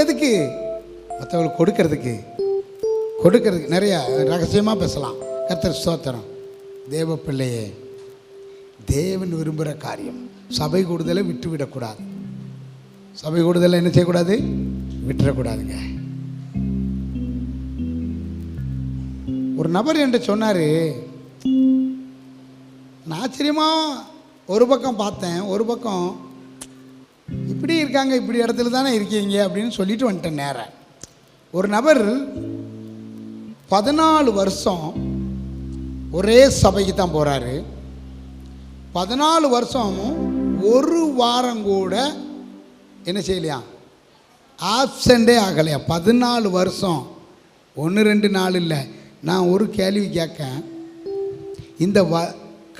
எதுக்கு? மற்றவங்களுக்கு கொடுக்கறதுக்கு நிறைய ரகசியமாக பேசலாம். கர்த்தர் ஸ்தோத்திரம். தேவ பிள்ளையே, தேவன் விரும்புகிற காரியம் சபை கூடுதலை விட்டுவிடக்கூடாது. சபை கூடுதலை என்ன செய்யக்கூடாது? விட்டுறக்கூடாதுங்க. ஒரு நபர் என்கிட்ட சொன்னார், நான் ஆச்சரியமாக ஒரு பக்கம் பார்த்தேன், ஒரு பக்கம் இப்படி இருக்காங்க, இப்படி இடத்துல தானே இருக்கீங்க அப்படின்னு சொல்லிட்டு வந்துட்டேன் நேரம். ஒரு நபர் 14 வருஷம் ஒரே சபைக்கு தான் போகிறாரு. 14 வருஷமும் ஒரு வாரம் கூட என்ன செய்யலையா? ஆப்சண்டே ஆகலையா? 14 வருஷம், 1-2 நாள் இல்லை. நான் ஒரு கேள்வி கேட்க, இந்த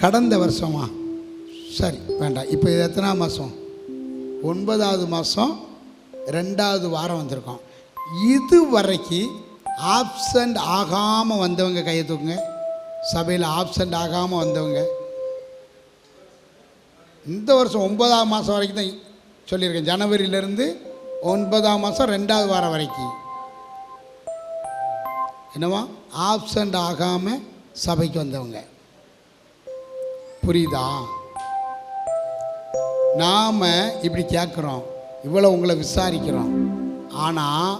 கடந்த வருஷமா, சரி வேண்டாம், இப்போ இது எத்தனாவது மாதம்? 9வது மாதம் 2வது வாரம் வந்திருக்கோம். இது வரைக்கும் ஆப்சண்ட் ஆகாமல் வந்தவங்க கையை தூக்குங்க. சபையில் ஆப்சண்ட் ஆகாமல் வந்தவங்க இந்த வருஷம் 9ஆம் மாதம் வரைக்கும் தான் சொல்லியிருக்கேன். ஜனவரியிலேருந்து 9ஆம் மாதம் 2வது வாரம் வரைக்கும் என்னவா ஆப்சண்ட் ஆகாமல் சபைக்கு வந்தவங்க. புரியுதா? நாம் இப்படி கேட்குறோம், இவ்வளோ உங்களை விசாரிக்கிறோம். ஆனால்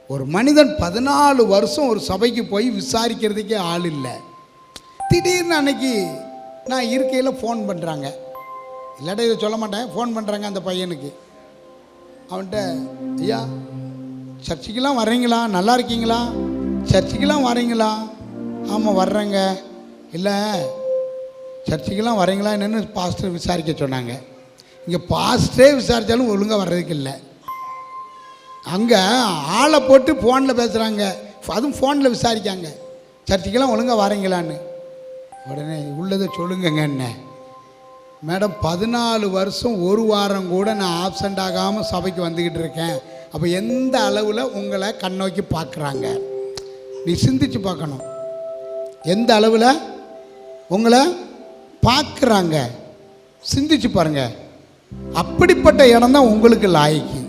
ஒரு மனிதன் 14 வருஷம் ஒரு சபைக்கு போய் விசாரிக்கிறதுக்கே ஆள் இல்லை. திடீர்னு அன்னைக்கு நான் இருக்கையில் ஃபோன் பண்ணுறாங்க, இல்லாட்ட இதை சொல்ல மாட்டேன், ஃபோன் பண்ணுறாங்க அந்த பையனுக்கு. அவன்கிட்ட, ஐயா சர்ச்சுக்கெல்லாம் வர்றீங்களா? நல்லா இருக்கீங்களா? சர்ச்சுக்கெல்லாம் வரீங்களா? ஆமாம் வர்றேங்க. இல்லை சர்ச்சுக்கெல்லாம் வரீங்களா என்னென்னு பாஸ்டர் விசாரிக்க சொன்னாங்க. இங்கே பாஸ்டரே விசாரித்தாலும் ஒழுங்காக வர்றதுக்கு இல்லை. அங்கே ஆளை போட்டு ஃபோனில் பேசுகிறாங்க, அதுவும் ஃபோனில் விசாரிக்காங்க, சர்ச்சுக்கெல்லாம் ஒழுங்காக வரீங்களான்னு. உடனே உள்ளதை சொல்லுங்கங்க. என்ன மேடம், 14 வருஷம் ஒரு வாரம் கூட நான் ஆப்சண்ட் ஆகாமல் சபைக்கு வந்துக்கிட்டு இருக்கேன். அப்போ எந்த அளவில் உங்களை கண்ணோக்கி பார்க்குறாங்க? நீ சிந்திச்சு பார்க்கணும். எந்த அளவில் உங்களை பார்க்குறாங்க சிந்திச்சு பாருங்க. அப்படிப்பட்ட இடம் தான் உங்களுக்கு லாய்க்கு.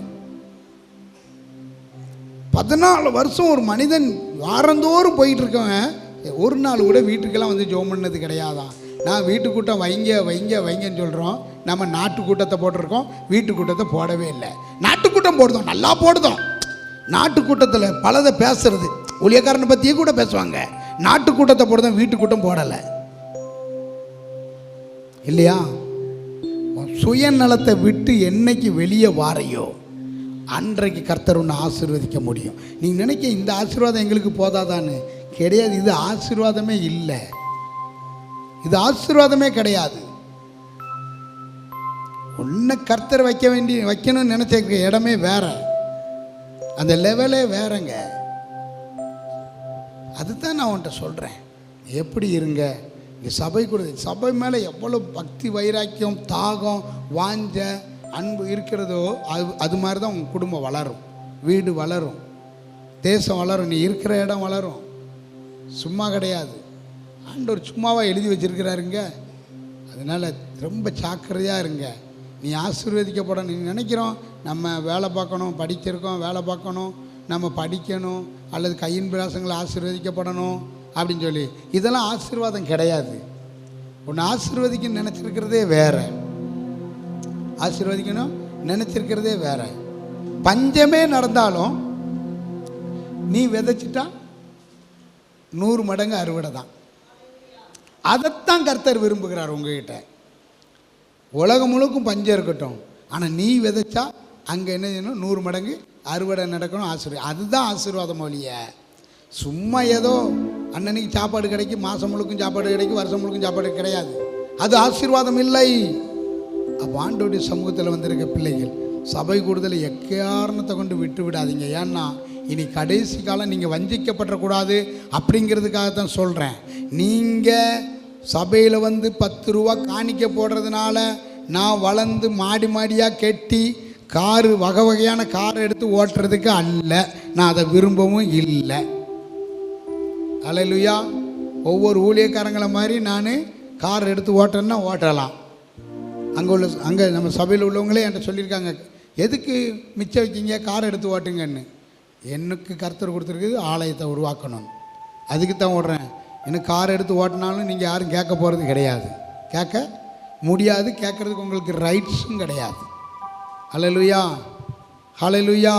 14 வருஷம் ஒரு மனிதன் வாரந்தோறும் போயிட்டு இருக்கவன் ஒரு நாள் கூட வீட்டுக்கெல்லாம் வந்து ஜோம் பண்ணது கிடையாதான். நான் வீட்டு கூட்டம் வைங்க வைங்க வைங்கன்னு சொல்கிறோம். நம்ம நாட்டு கூட்டத்தை போட்டிருக்கோம், வீட்டு கூட்டத்தை போடவே இல்லை. நாட்டு கூட்டம் போடுதோம், நல்லா போடுதோம். நாட்டு கூட்டத்தில் பலதை பேசுறது, ஊழியக்காரனை பற்றியே கூட பேசுவாங்க. நாட்டு கூட்டத்தை போடுதோம், வீட்டு கூட்டம் போடலை இல்லையா? சுயநலத்தை விட்டு என்னைக்கு வெளியே வாரையோ அன்றைக்கு கர்த்தர் ஒன்று ஆசீர்வதிக்க முடியும். நீங்கள் நினைக்க இந்த ஆசீர்வாதம் எங்களுக்கு போதாதான்னு கிடையாது. இது ஆசீர்வாதமே இல்லை, இது ஆசீர்வாதமே கிடையாது. ஒன்று கர்த்தர் வைக்கணும்னு நினச்ச இடமே வேற, அந்த லெவலே வேறங்க. அதுதான் நான் உன்கிட்ட சொல்கிறேன். எப்படி இருங்க இங்கே சபை கூட, சபை மேலே எவ்வளோ பக்தி வைராக்கியம் தாகம் வாஞ்ச அன்பு இருக்கிறதோ அது மாதிரி தான் உங்கள் குடும்பம் வளரும், வீடு வளரும், தேசம் வளரும், நீ இருக்கிற இடம் வளரும். சும்மா கிடையாது, ஆண்டவர் சும்மாவாக எழுதி வச்சிருக்கிறாருங்க. அதனால் ரொம்ப ஜாக்கிரதையாக இருங்க. நீ ஆசீர்வதிக்கப்பட நீ நினைக்கிறோம், நம்ம வேலை பார்க்கணும், படிச்சிருக்கோம், வேலை பார்க்கணும், நம்ம படிக்கணும், அல்லது கையின் பிரயாசங்களை ஆசீர்வதிக்கப்படணும் அப்படின்னு சொல்லி, இதெல்லாம் ஆசீர்வாதம் கிடையாது. ஒன்று ஆசீர்வதிக்கணும்னு நினச்சிருக்கிறதே வேற, ஆசீர்வதிக்கணும் நினச்சிருக்கிறதே வேற. பஞ்சமே நடந்தாலும் நீ விதைச்சிட்டா 100 மடங்கு அறுவடை தான். அதைத்தான் கர்த்தர் விரும்புகிறார் உங்ககிட்ட. உலகம் முழுக்கும் பஞ்சம் இருக்கட்டும், ஆனால் நீ விதைச்சா அங்கே என்ன செய்யணும்? 100 மடங்கு அறுவடை நடக்கணும். அதுதான் ஆசீர்வாதம் ஒழிய சும்மா ஏதோ அன்னன்னைக்கு சாப்பாடு கிடைக்கும், மாதம் முழுக்கும் சாப்பாடு கிடைக்கும், வருஷம் முழுக்கும் சாப்பாடு கிடையாது. அது ஆசீர்வாதம் இல்லை. அப்போ ஆண்டவருடைய சமூகத்தில் வந்திருக்க பிள்ளைகள் சபை கூடுதலை எக்காரணத்தை கொண்டு விட்டு விடாதீங்க. ஏன்னா இனி கடைசி காலம் நீங்கள் வஞ்சிக்கப்படக்கூடாது அப்படிங்கிறதுக்காகத்தான் சொல்கிறேன். நீங்கள் சபையில் வந்து 10 ரூபா காணிக்க போடுறதுனால நான் வளர்ந்து மாடி மாடியாக கெட்டி காரு வகை வகையான காரை எடுத்து ஓட்டுறதுக்கு அல்ல, நான் அதை விரும்பவும் இல்லை. அல்லேலூயா. ஒவ்வொரு ஊழியக்காரங்களை மாதிரி நான் கார் எடுத்து ஓட்டுறேன்னா ஓட்டலாம். அங்கே நம்ம சபையில் உள்ளவங்களே என்கிட்ட சொல்லியிருக்காங்க, எதுக்கு மிச்சம் வைக்கிங்க? கார் எடுத்து ஓட்டுங்கன்னு. எனக்கு கர்த்தர் கொடுத்துருக்குது ஆலயத்தை உருவாக்கணும், அதுக்கு தான் ஓடுறேன். எனக்கு கார் எடுத்து ஓட்டினாலும் நீங்கள் யாரும் கேட்க போகிறது கிடையாது, கேட்க முடியாது, கேட்குறதுக்கு உங்களுக்கு ரைட்ஸும் கிடையாது. ஹல்லேலூயா, ஹல்லேலூயா,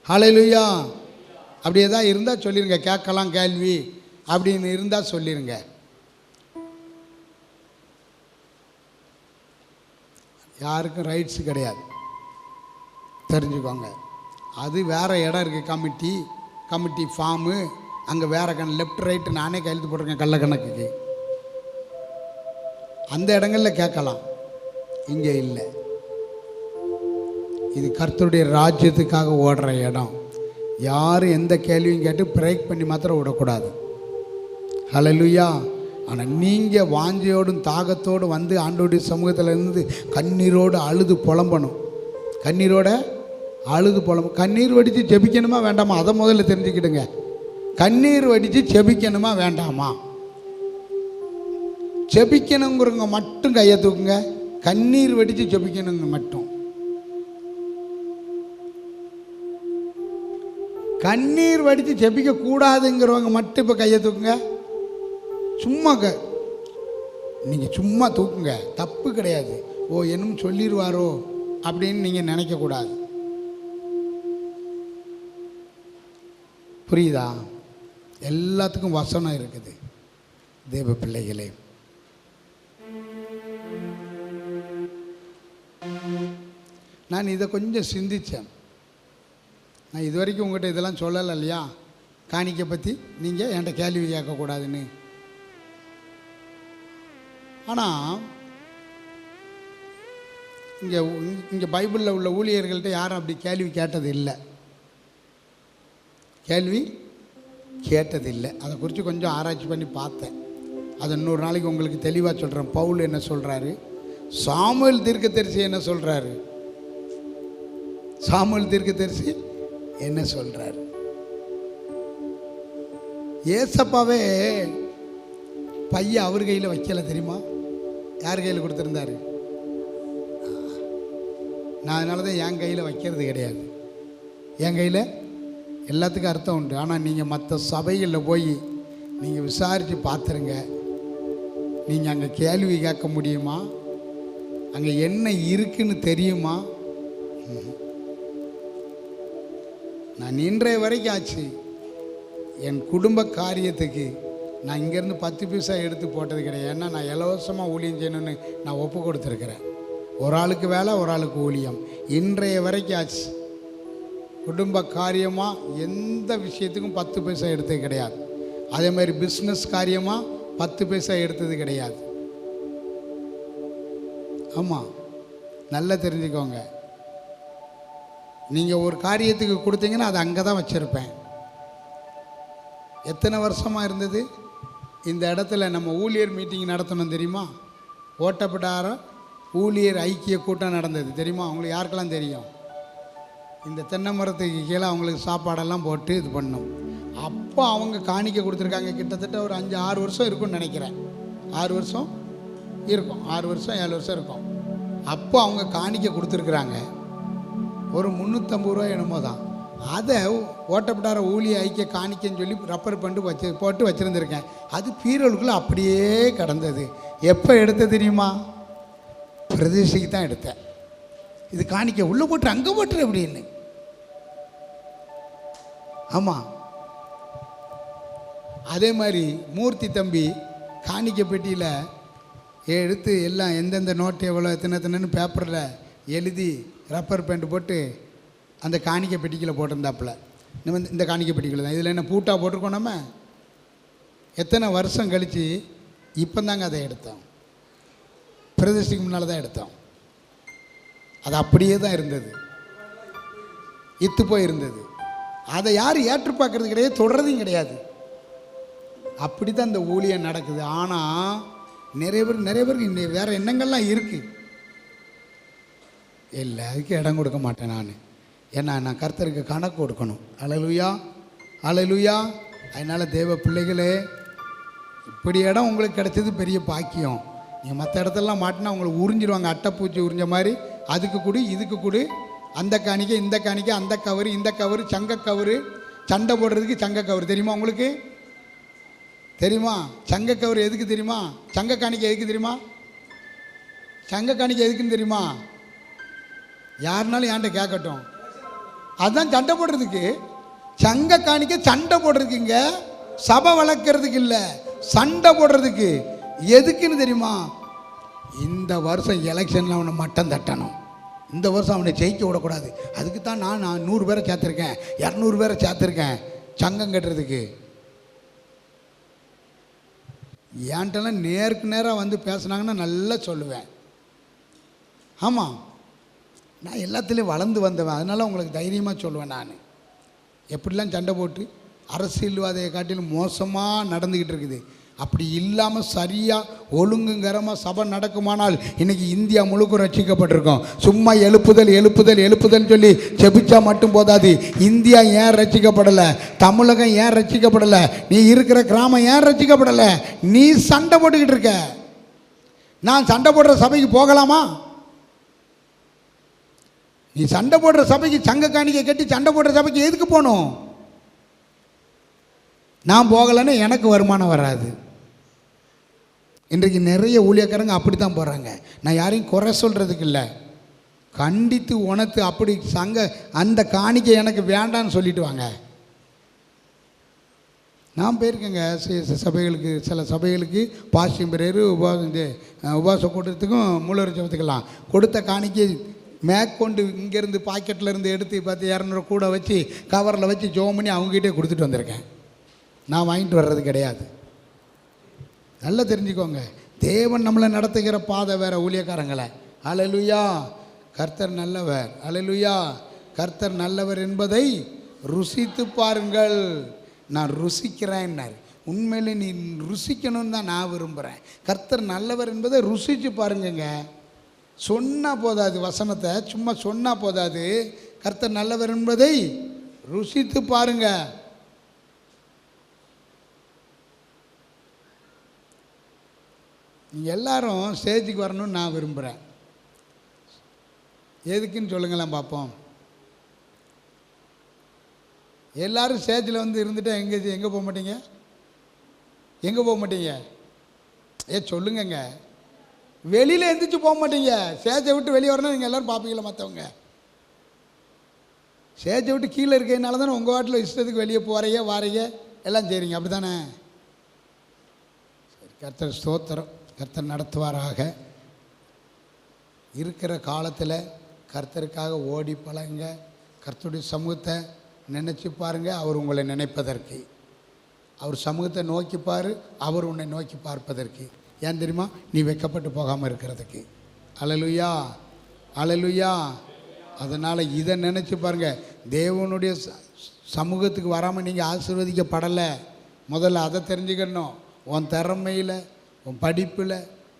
ஹல்லேலூயா. அப்படியே தான் இருந்தால் சொல்லிடுங்க, கேட்கலாம் கேள்வி அப்படின்னு இருந்தால் சொல்லிடுங்க. யாருக்கும் ரைட்ஸு கிடையாது, தெரிஞ்சுக்கோங்க. அது வேறு இடம் இருக்குது, கமிட்டி ஃபார்மு, அங்கே வேறு லெஃப்ட் ரைட்டு நானே கையெழுத்து போட்டிருக்கேன் கள்ளக்கணக்குக்கு. அந்த இடங்களில் கேட்கலாம், இங்கே இல்லை. இது கர்த்தருடைய ராஜ்யத்துக்காக ஓடுற இடம். யாரும் எந்த கேள்வியும் கேட்டு பிரேக் பண்ணி மாத்திரம் விடக்கூடாது. ஹல்லேலூயா. ஆனால் நீங்கள் வாஞ்சையோடும் தாகத்தோடு வந்து ஆண்டவருடைய சமூகத்தில் இருந்து கண்ணீரோடு அழுது புலம்பணும். கண்ணீரோட அழுது புலம்பணும். கண்ணீர் வடித்து ஜெபிக்கணுமா வேண்டாமா? அதை முதல்ல தெரிஞ்சுக்கிடுங்க. கண்ணீர் வடித்து ஜெபிக்கணுமா வேண்டாமா? ஜெபிக்கணுங்கிறவங்க மட்டும் கையை தூக்குங்க. கண்ணீர் வடித்து ஜெபிக்கணுங்க மட்டும். கண்ணீர் வடித்து ஜெபிக்க கூடாதுங்கிறவங்க மட்டும் இப்போ கையை தூக்குங்க. சும்மா நீங்கள் சும்மா தூக்குங்க, தப்பு கிடையாது. ஓ என்னும் சொல்லிடுவாரோ அப்படின்னு நீங்கள் நினைக்கக்கூடாது. புரியுதா? எல்லாத்துக்கும் வசனம் இருக்குது தேவ பிள்ளைகளே. நான் இதை கொஞ்சம் சிந்தித்தேன். நான் இது வரைக்கும் உங்கள்கிட்ட இதெல்லாம் சொல்லலை இல்லையா, காணிக்கை பற்றி நீங்கள் என்கிட்ட கேள்வி கேட்கக்கூடாதுன்னு. ஆனால் இங்கே பைபிளில் உள்ள ஊழியர்கள்ட்ட யாரும் அப்படி கேள்வி கேட்டது இல்லை, கேள்வி கேட்டதில்லை. அதை குறித்து கொஞ்சம் ஆராய்ச்சி பண்ணி பார்த்தேன். அதை இன்னொரு நாளைக்கு உங்களுக்கு தெளிவாக சொல்கிறேன். பவுல் என்ன சொல்கிறாரு, சாமுவேல் தீர்க்கதரிசி என்ன சொல்கிறாரு, சாமுவேல் தீர்க்கதரிசி என்ன சொல்கிறாரு. ஏசப்பாவே பையன் அவர் கையில் வைக்கலை தெரியுமா, யார் கையில் கொடுத்துருந்தாரு? நான் அதனால தான் என் கையில் வைக்கிறது கிடையாது. என் கையில் எல்லாத்துக்கும் அர்த்தம் உண்டு. ஆனால் நீங்கள் மற்ற சபைகளில் போய் நீங்கள் விசாரித்து பார்த்துருங்க. நீங்கள் அங்கே கேள்வி கேட்க முடியுமா? அங்கே என்ன இருக்குன்னு தெரியுமா? நான் இன்றைய வரைக்கும் ஆச்சு என் குடும்ப காரியத்துக்கு நான் இங்கேருந்து 10 பைசா எடுத்து போட்டது கிடையாது. ஏன்னா நான் இலவசமாக ஊழியம் செய்யணும்னு நான் ஒப்பு கொடுத்துருக்குறேன். ஒரு ஆளுக்கு வேலை, ஒரு ஆளுக்கு ஊழியம். இன்றைய வரைக்கும் ஆச்சு. குடும்ப காரியமாக எந்த விஷயத்துக்கும் 10 பைசா எடுத்தது கிடையாது. அதே மாதிரி பிஸ்னஸ் காரியமாக 10 பைசா எடுத்தது கிடையாது. ஆமாம், நல்லா தெரிஞ்சுக்கோங்க. நீங்கள் ஒரு காரியத்துக்கு கொடுத்தீங்கன்னா அது அங்கே தான் வச்சுருப்பேன். எத்தனை வருஷமாக இருந்தது இந்த இடத்துல நம்ம ஊழியர் மீட்டிங் நடத்தணும் தெரியுமா? ஓட்டப்படார ஊழியர் ஐக்கிய கூட்டம் நடந்தது தெரியுமா? அவங்களுக்கு யாருக்கெல்லாம் தெரியும்? இந்த தென்னை மரத்துக்கு கீழே அவங்களுக்கு சாப்பாடெல்லாம் போட்டு இது பண்ணோம். அப்போ அவங்க காணிக்க கொடுத்துருக்காங்க. கிட்டத்தட்ட ஒரு 5-6 வருஷம் இருக்கும்னு நினைக்கிறேன். 6 வருஷம் இருக்கும், 6 வருஷம் 7 வருஷம் இருக்கும். அப்போ அவங்க காணிக்க கொடுத்துருக்குறாங்க. ஒரு 350 ரூபா என்னமோ தான். அதை ஓட்டப்படார ஊழிய ஐக்கிய காணிக்கன்னு சொல்லி ரப்பர் பண்ணி போட்டு வச்சுருந்துருக்கேன். அது பீரோலுக்குள்ளே அப்படியே கிடந்தது. எப்போ எடுத்த தெரியுமா? பிரதேசிக்கு தான் எடுத்தேன். இது காணிக்க உள்ளே போட்டு அங்கே போட்டுரு அப்படின்னு. ஆமாம், அதே மாதிரி மூர்த்தி தம்பி காணிக்க பெட்டியில் எடுத்து எல்லாம் எந்தெந்த நோட்டு எவ்வளோ எத்தனைன்னு பேப்பரில் எழுதி ரப்பர் பேண்ட் போட்டு அந்த காணிக்க பெட்டிக்கில் போட்டிருந்தாப்புல. நம்ம இந்த காணிக்க பெட்டிக்கில் தான். இதில் என்ன பூட்டா போட்டிருக்கோம்? நம்ம எத்தனை வருஷம் கழித்து இப்போ தாங்க அதை எடுத்தோம். பிரதேசத்துக்கு முன்னால் தான் எடுத்தோம். அது அப்படியே தான் இருந்தது, இத்து போய் இருந்தது. அதை யாரும் ஏற்று பார்க்கறது கிடையாது, தொடர்றதும் கிடையாது. அப்படி தான் இந்த ஊழியம் நடக்குது. ஆனால் நிறைய பேருக்கு இன்னும் வேறு எண்ணங்கள்லாம் இருக்குது. இல்லை, அதுக்கு இடம் கொடுக்க மாட்டேன் நான். ஏன்னா நான் கர்த்தருக்கு கணக்கு கொடுக்கணும். அல்லேலூயா, அல்லேலூயா. அதனால் தேவ பிள்ளைகளே, இப்படி இடம் உங்களுக்கு கிடைச்சது பெரிய பாக்கியம். நீங்கள் மற்ற இடத்துலலாம் மாட்டினா உங்களுக்கு உறிஞ்சிடுவாங்க, அட்டைப்பூச்சி உறிஞ்ச மாதிரி. அதுக்கு கொடு, இதுக்கு கொடு, அந்த காணிக்கை, இந்த காணிக்கை, அந்த கவரு, இந்த கவரு, சங்க கவரு, சண்டை போடுறதுக்கு சங்க கவரு. தெரியுமா உங்களுக்கு? தெரியுமா? சங்க கவரு எதுக்கு தெரியுமா? சங்க காணிக்கை எதுக்கு தெரியுமா? சங்க காணிக்கை எதுக்குன்னு தெரியுமா? யாருனாலும் என்கிட்ட கேட்கட்டும். அதுதான் சண்டை போடுறதுக்கு. சங்க காணிக்கை சண்டை போடுறதுக்குங்க, சபை வளர்க்கறதுக்கு இல்லை, சண்டை போடுறதுக்கு. எதுக்குன்னு தெரியுமா? இந்த வருஷம் எலெக்ஷனில் அவனை மட்டம் தட்டணும், இந்த வருஷம் அவனை ஜெயிக்க விடக்கூடாது. அதுக்கு தான் நான் 100 பேரை சேர்த்துருக்கேன், 200 பேரை சேர்த்துருக்கேன் சங்கம் கட்டுறதுக்கு. ஏன்ட்டெல்லாம் நேருக்கு நேராக வந்து பேசுனாங்கன்னா நல்லா சொல்லுவேன். ஆமாம், நான் எல்லாத்துலேயும் வளர்ந்து வந்தவன், அதனால் உங்களுக்கு தைரியமாக சொல்லுவேன். நான் எப்படிலாம் சண்டை போட்டு அரசியல்வாதையை காட்டிலும் மோசமாக நடந்துக்கிட்டு இருக்குது. அப்படி இல்லாமல் சரியாக ஒழுங்குங்கரமாக சபை நடக்குமானால் இன்றைக்கி இந்தியா முழுக்க ரட்சிக்கப்பட்டிருக்கோம். சும்மா எழுப்புதல் எழுப்புதல் எழுப்புதல் சொல்லி செபிச்சா மட்டும் போதாது. இந்தியா ஏன் ரட்சிக்கப்படலை? தமிழகம் ஏன் ரட்சிக்கப்படலை? நீ இருக்கிற கிராமம் ஏன் ரட்சிக்கப்படலை? நீ சண்டை போட்டுக்கிட்டு இருக்க. நான் சண்டை போடுற சபைக்கு போகலாமா? நீ சண்டை போடுற சபைக்கு, சங்க காணிக்கை கட்டி சண்டை போடுற சபைக்கு எதுக்கு போகணும்? நான் போகலைன்னு எனக்கு வருமானம் வராது. இன்றைக்கு நிறைய ஊழியக்காரங்க அப்படி தான் போகிறாங்க. நான் யாரையும் குறை சொல்கிறதுக்கு இல்லை, கண்டித்து உணர்த்து. அப்படி அந்த காணிக்கை எனக்கு வேண்டான்னு சொல்லிட்டு வாங்க. நான் போயிருக்கேங்க சபைகளுக்கு, சில சபைகளுக்கு பாசியம் பிரேரு உபாச கூட்டத்துக்கும் மூலரிச்சத்துக்கெல்லாம் கொடுத்த காணிக்கை மேற்கொண்டு இங்கேருந்து பாக்கெட்டில் இருந்து எடுத்து 10-200 கூட வச்சு கவரில் வச்சு ஜோம் பண்ணி அவங்ககிட்டே கொடுத்துட்டு வந்திருக்கேன். நான் வாங்கிட்டு வர்றது கிடையாது. நல்லா தெரிஞ்சுக்கோங்க, தேவன் நம்மளை நடத்துகிற பாதை வேறு, ஊழியக்காரங்களை. அல்லேலூயா, கர்த்தர் நல்லவர். அல்லேலூயா, கர்த்தர் நல்லவர் என்பதை ருசித்து பாருங்கள். நான் ருசிக்கிறேன்னார். உண்மையிலே நீ ருசிக்கணும்னு தான் நான் விரும்புகிறேன். கர்த்தர் நல்லவர் என்பதை ருசித்து பாருங்கங்க. சொன்னால் போதாது, வசனத்தை சும்மா சொன்னால் போதாது. கர்த்தர் நல்லவர் என்பதை ருசித்து பாருங்க. நீங்கள் எல்லாரும் ஸ்டேஜுக்கு வரணும்னு நான் விரும்புகிறேன். எதுக்குன்னு சொல்லுங்களேன் பார்ப்போம். எல்லோரும் ஸ்டேஜில் வந்து இருந்துட்டு எங்கே போக மாட்டீங்க? எங்கே போக மாட்டீங்க? சொல்லுங்கங்க. வெளியில் எந்திரிச்சு போக மாட்டீங்க. ஸ்டேஜை விட்டு வெளியே வரணும். நீங்கள் எல்லோரும் பார்ப்பீங்களா? மற்றவங்க ஸ்டேஜை விட்டு கீழே இருக்கிறதுனால தானே உங்கள் வாட்டில் இஷ்டத்துக்கு வெளியே போகிறீங்க, வாரீங்க, எல்லாம் செய்கிறீங்க. அப்படி தானே? சரி, கர்த்தர் ஸ்தோத்திரம். கர்த்தர் நடத்துவாராக. இருக்கிற காலத்தில் கர்த்தருக்காக ஓடி பழங்க. கர்த்தருடைய சமூகத்தை நினச்சி பாருங்கள். அவர் உங்களை நினைப்பதற்கு, அவர் சமூகத்தை நோக்கிப்பார், அவர் உன்னை நோக்கி பார்ப்பதற்கு. ஏன் தெரியுமா? நீ வெட்கப்பட்டு போகாமல் இருக்கிறதுக்கு. அல்லேலூயா, அல்லேலூயா. அதனால் இதை நினச்சி பாருங்கள். தேவனுடைய சமூகத்துக்கு வராமல் நீங்கள் ஆசீர்வதிக்கப்படலை. முதல்ல அதை தெரிஞ்சுக்கணும். உன் திறமையில், உன் படிப்பில்,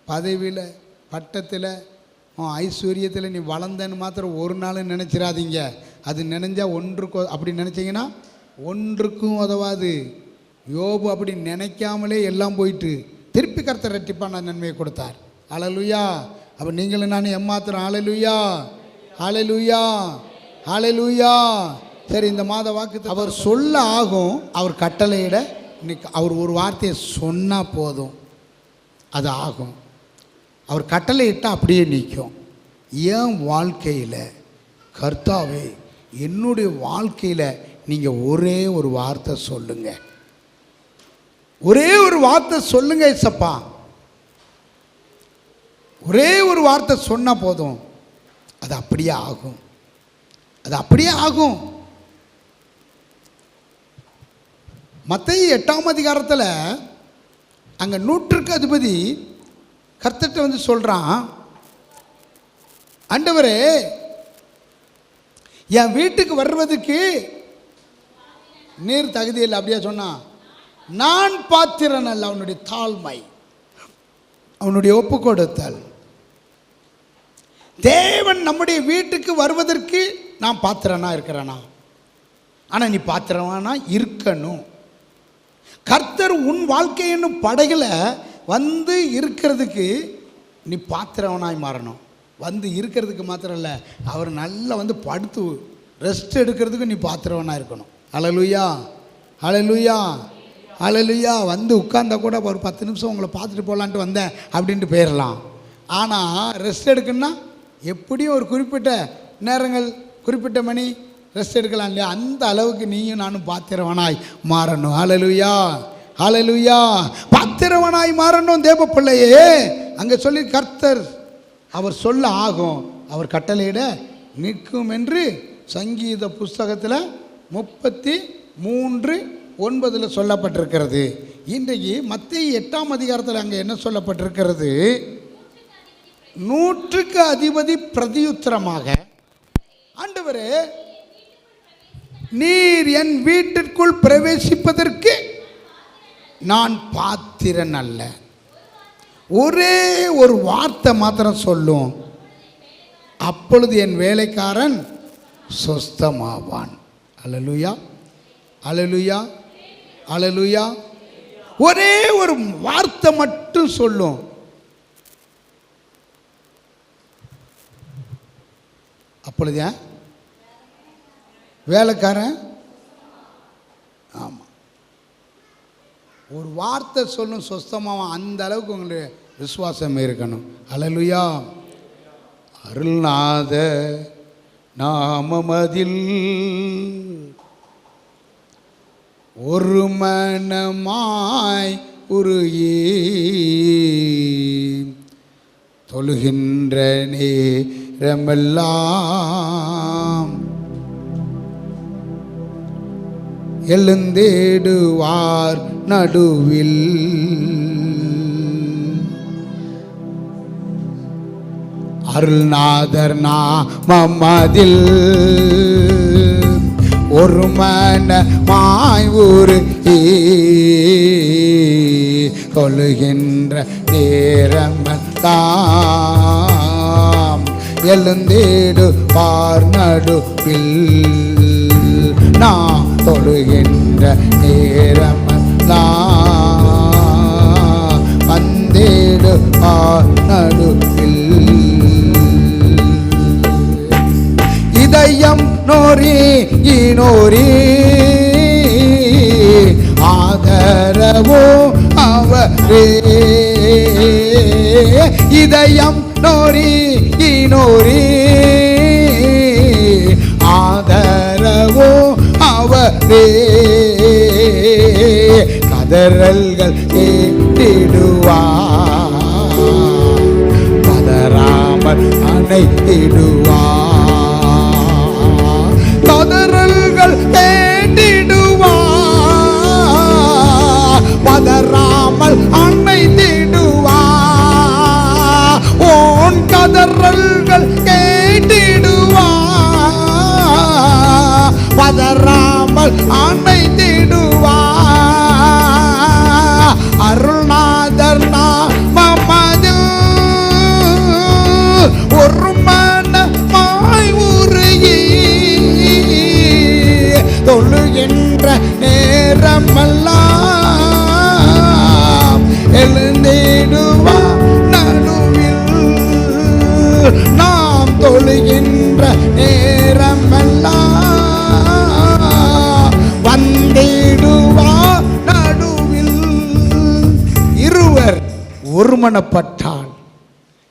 பதவியில், பட்டத்தில், உன் ஐஸ்வர்யத்தில் நீ வளர்ந்தன்னு மாத்திரம் ஒரு நாள் நினச்சிடாதீங்க. அது நினைஞ்சால் ஒன்றுக்கும், அப்படி நினச்சிங்கன்னா ஒன்றுக்கும் உதவாது. யோபு அப்படி நினைக்காமலே எல்லாம் போயிட்டு திருப்பி கர்த்தர் ரெட்டிப்பான நன்மையை கொடுத்தார். அல்லேலூயா. அப்போ நீங்களும் நான் ஏமாத்திரம். அல்லேலூயா, அல்லேலூயா, அல்லேலூயா. சரி, இந்த மாத வாக்கு அவர் சொல்ல ஆகும். அவர் கட்டளையிட அவர் ஒரு வார்த்தையை சொன்னால் போதும், அது ஆகும். அவர் கட்டளையிட்டால் அப்படியே நிற்கும். என் வாழ்க்கையில் கர்த்தாவே, என்னுடைய வாழ்க்கையில் நீங்கள் ஒரே ஒரு வார்த்தை சொல்லுங்கள், ஒரே ஒரு வார்த்தை சொல்லுங்க ஏசப்பா. ஒரே ஒரு வார்த்தை சொன்னால் போதும், அது அப்படியே ஆகும். அது அப்படியே ஆகும். மத்தேயு 8ஆம் அதிகாரத்தில் அங்கே 100க்கு அதிபதி கர்த்தர்ட்ட வந்து சொல்கிறான், ஆண்டவரே, என் வீட்டுக்கு வர்றதுக்கு நீர் தகுதி இல்லை. அப்படியே சொன்னான். நான் பாத்திரன் அல்ல. அவனுடைய தாழ்மை, அவனுடைய ஒப்பு கொடுத்தல். தேவன் நம்முடைய வீட்டுக்கு வருவதற்கு நான் பாத்திரனா இருக்கிறேனா? ஆனால் நீ பாத்திரமானா இருக்கணும். கர்த்தர் உன் வாழ்க்கை என்னும் படகுல வந்து இருக்கிறதுக்கு நீ பாத்திரவனாய் மாறணும். வந்து இருக்கிறதுக்கு மாத்திரம் இல்லை, அவர் நல்லா வந்து படுத்து ரெஸ்ட் எடுக்கிறதுக்கு நீ பாத்திரவனாக இருக்கணும். ஹல்லேலூயா, ஹல்லேலூயா, ஹல்லேலூயா. வந்து உட்கார்ந்தா கூட ஒரு 10 நிமிஷம் உங்களை பார்த்துட்டு போகலான்ட்டு வந்தேன் அப்படின்ட்டு போயிடலாம். ஆனால் ரெஸ்ட் எடுக்கணும்னா எப்படியும் ஒரு குறிப்பிட்ட நேரங்கள், குறிப்பிட்ட மணி ரெஸ்ட் எடுக்கலாம் இல்லையா? அந்த அளவுக்கு நீயும் நானும் பாத்திரவனாய் மாறணும். ஹல்லேலூயா, ஹல்லேலூயா. பாத்திரவனாய் மாறணும் தேவ பிள்ளையே. அங்கே சொல்லி கர்த்தர் அவர் சொல்ல ஆகும், அவர் கட்டளையிட நிற்கும் என்று சங்கீத புஸ்தகத்தில் 33:9 சொல்லப்பட்டிருக்கிறது. இன்றைக்கு மத்தேயு 8ஆம் அதிகாரத்தில் அங்கே என்ன சொல்லப்பட்டிருக்கிறது? 100க்கு அதிபதி பிரதியுத்தரமாக, ஆண்டவரே நீர் என் வீட்டிற்குள் பிரவேசிப்பதற்கு நான் பாத்திரன் அல்ல. ஒரே ஒரு வார்த்தை மாத்திரம் சொல்லும், அப்பொழுது என் வேலைக்காரன் சொஸ்தமாவான். அல்லேலூயா, அல்லேலூயா, அல்லேலூயா. ஒரே ஒரு வார்த்தை மட்டும் சொல்லும், அப்பொழுது வேலைக்காரன். ஆமாம், ஒரு வார்த்தை சொல்லும், சொஸ்தமாவான். அந்த அளவுக்கு உங்களுடைய விசுவாசம் இருக்கணும். அல்லேலூயா. அருள்நாத நாமமதில் ஒரு மனமாய் உருகி தொழுகின்ற நேரமெல்லாம் எழுந்தேடுவார் நடுவில் அருள்நாதர் நாமமதில் ஒரு மனமாய் உருகி தொழுகின்ற நேரமெல்லாம் எழுந்தேடுவார் நடுவில் நான் தொழுகின்ற நேரமெல்லாம் வந்தேடுவார் நடுவில். இதயம் நோரி நோரி ஆதரவோ அவரே. இதயம் நோரி நோரி ஆதரவோ அவரே. கதறல்கள் கேட்டிடுவார், பதறாமல் அணைத்திடுவார். கதறல்கள் கேட்டிடுவார், பதறாமல் அணைத்திடுவார். ஓன் கதறல்கள் கேட்டிடுவார், பதறாமல் அணைத்திடுவார். அருள்நாதர் நாமமது ஒரு மனமாய் உருகி தொழுகின்ற நேரமெல்லாம் எழுந்திடுவார் நடுவில். நாம் தொழுகின்ற நேரமெல்லாம் வந்திடுவார் நடுவில். இருவர் ஒருமனப்பட்டால்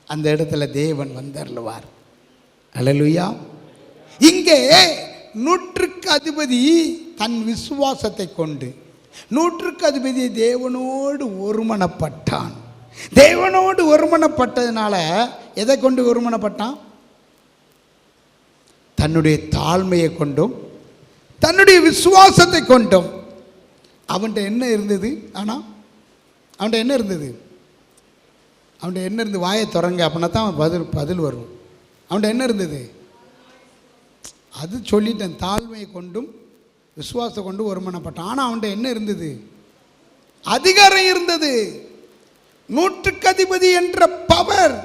அந்த இடத்துல தேவன் வந்தருளுவார். அல்லேலூயா. இங்கே 100க்கு அதிபதி தன் விசுவாசத்தை கொண்டு 100க்கு அதிபதி தேவனோடு ஒருமனப்பட்டான். தேவனோடு ஒருமனப்பட்டதுனால எதை கொண்டு ஒருமனப்பட்டான்? தன்னுடைய தாழ்மையை கொண்டும் தன்னுடைய விசுவாசத்தை கொண்டும். அவன்கிட்ட என்ன இருந்தது? ஆனால் அவன்கிட்ட என்ன இருந்தது? அவன்கிட்ட என்ன இருந்து? வாயை திறங்க, அப்படின்னா தான் பதில் வரும். அவன்கிட்ட என்ன இருந்தது? அது சொல்லிட்டேன், தாழ்மையை கொண்டும் விசுவாசத்தை கொண்டு ஒருமனப்பட்டான். ஆனால் அவன்கிட்ட என்ன இருந்தது? அதிகாரம் இருந்தது. 100க்கு அதிபதி என்ற பவர்,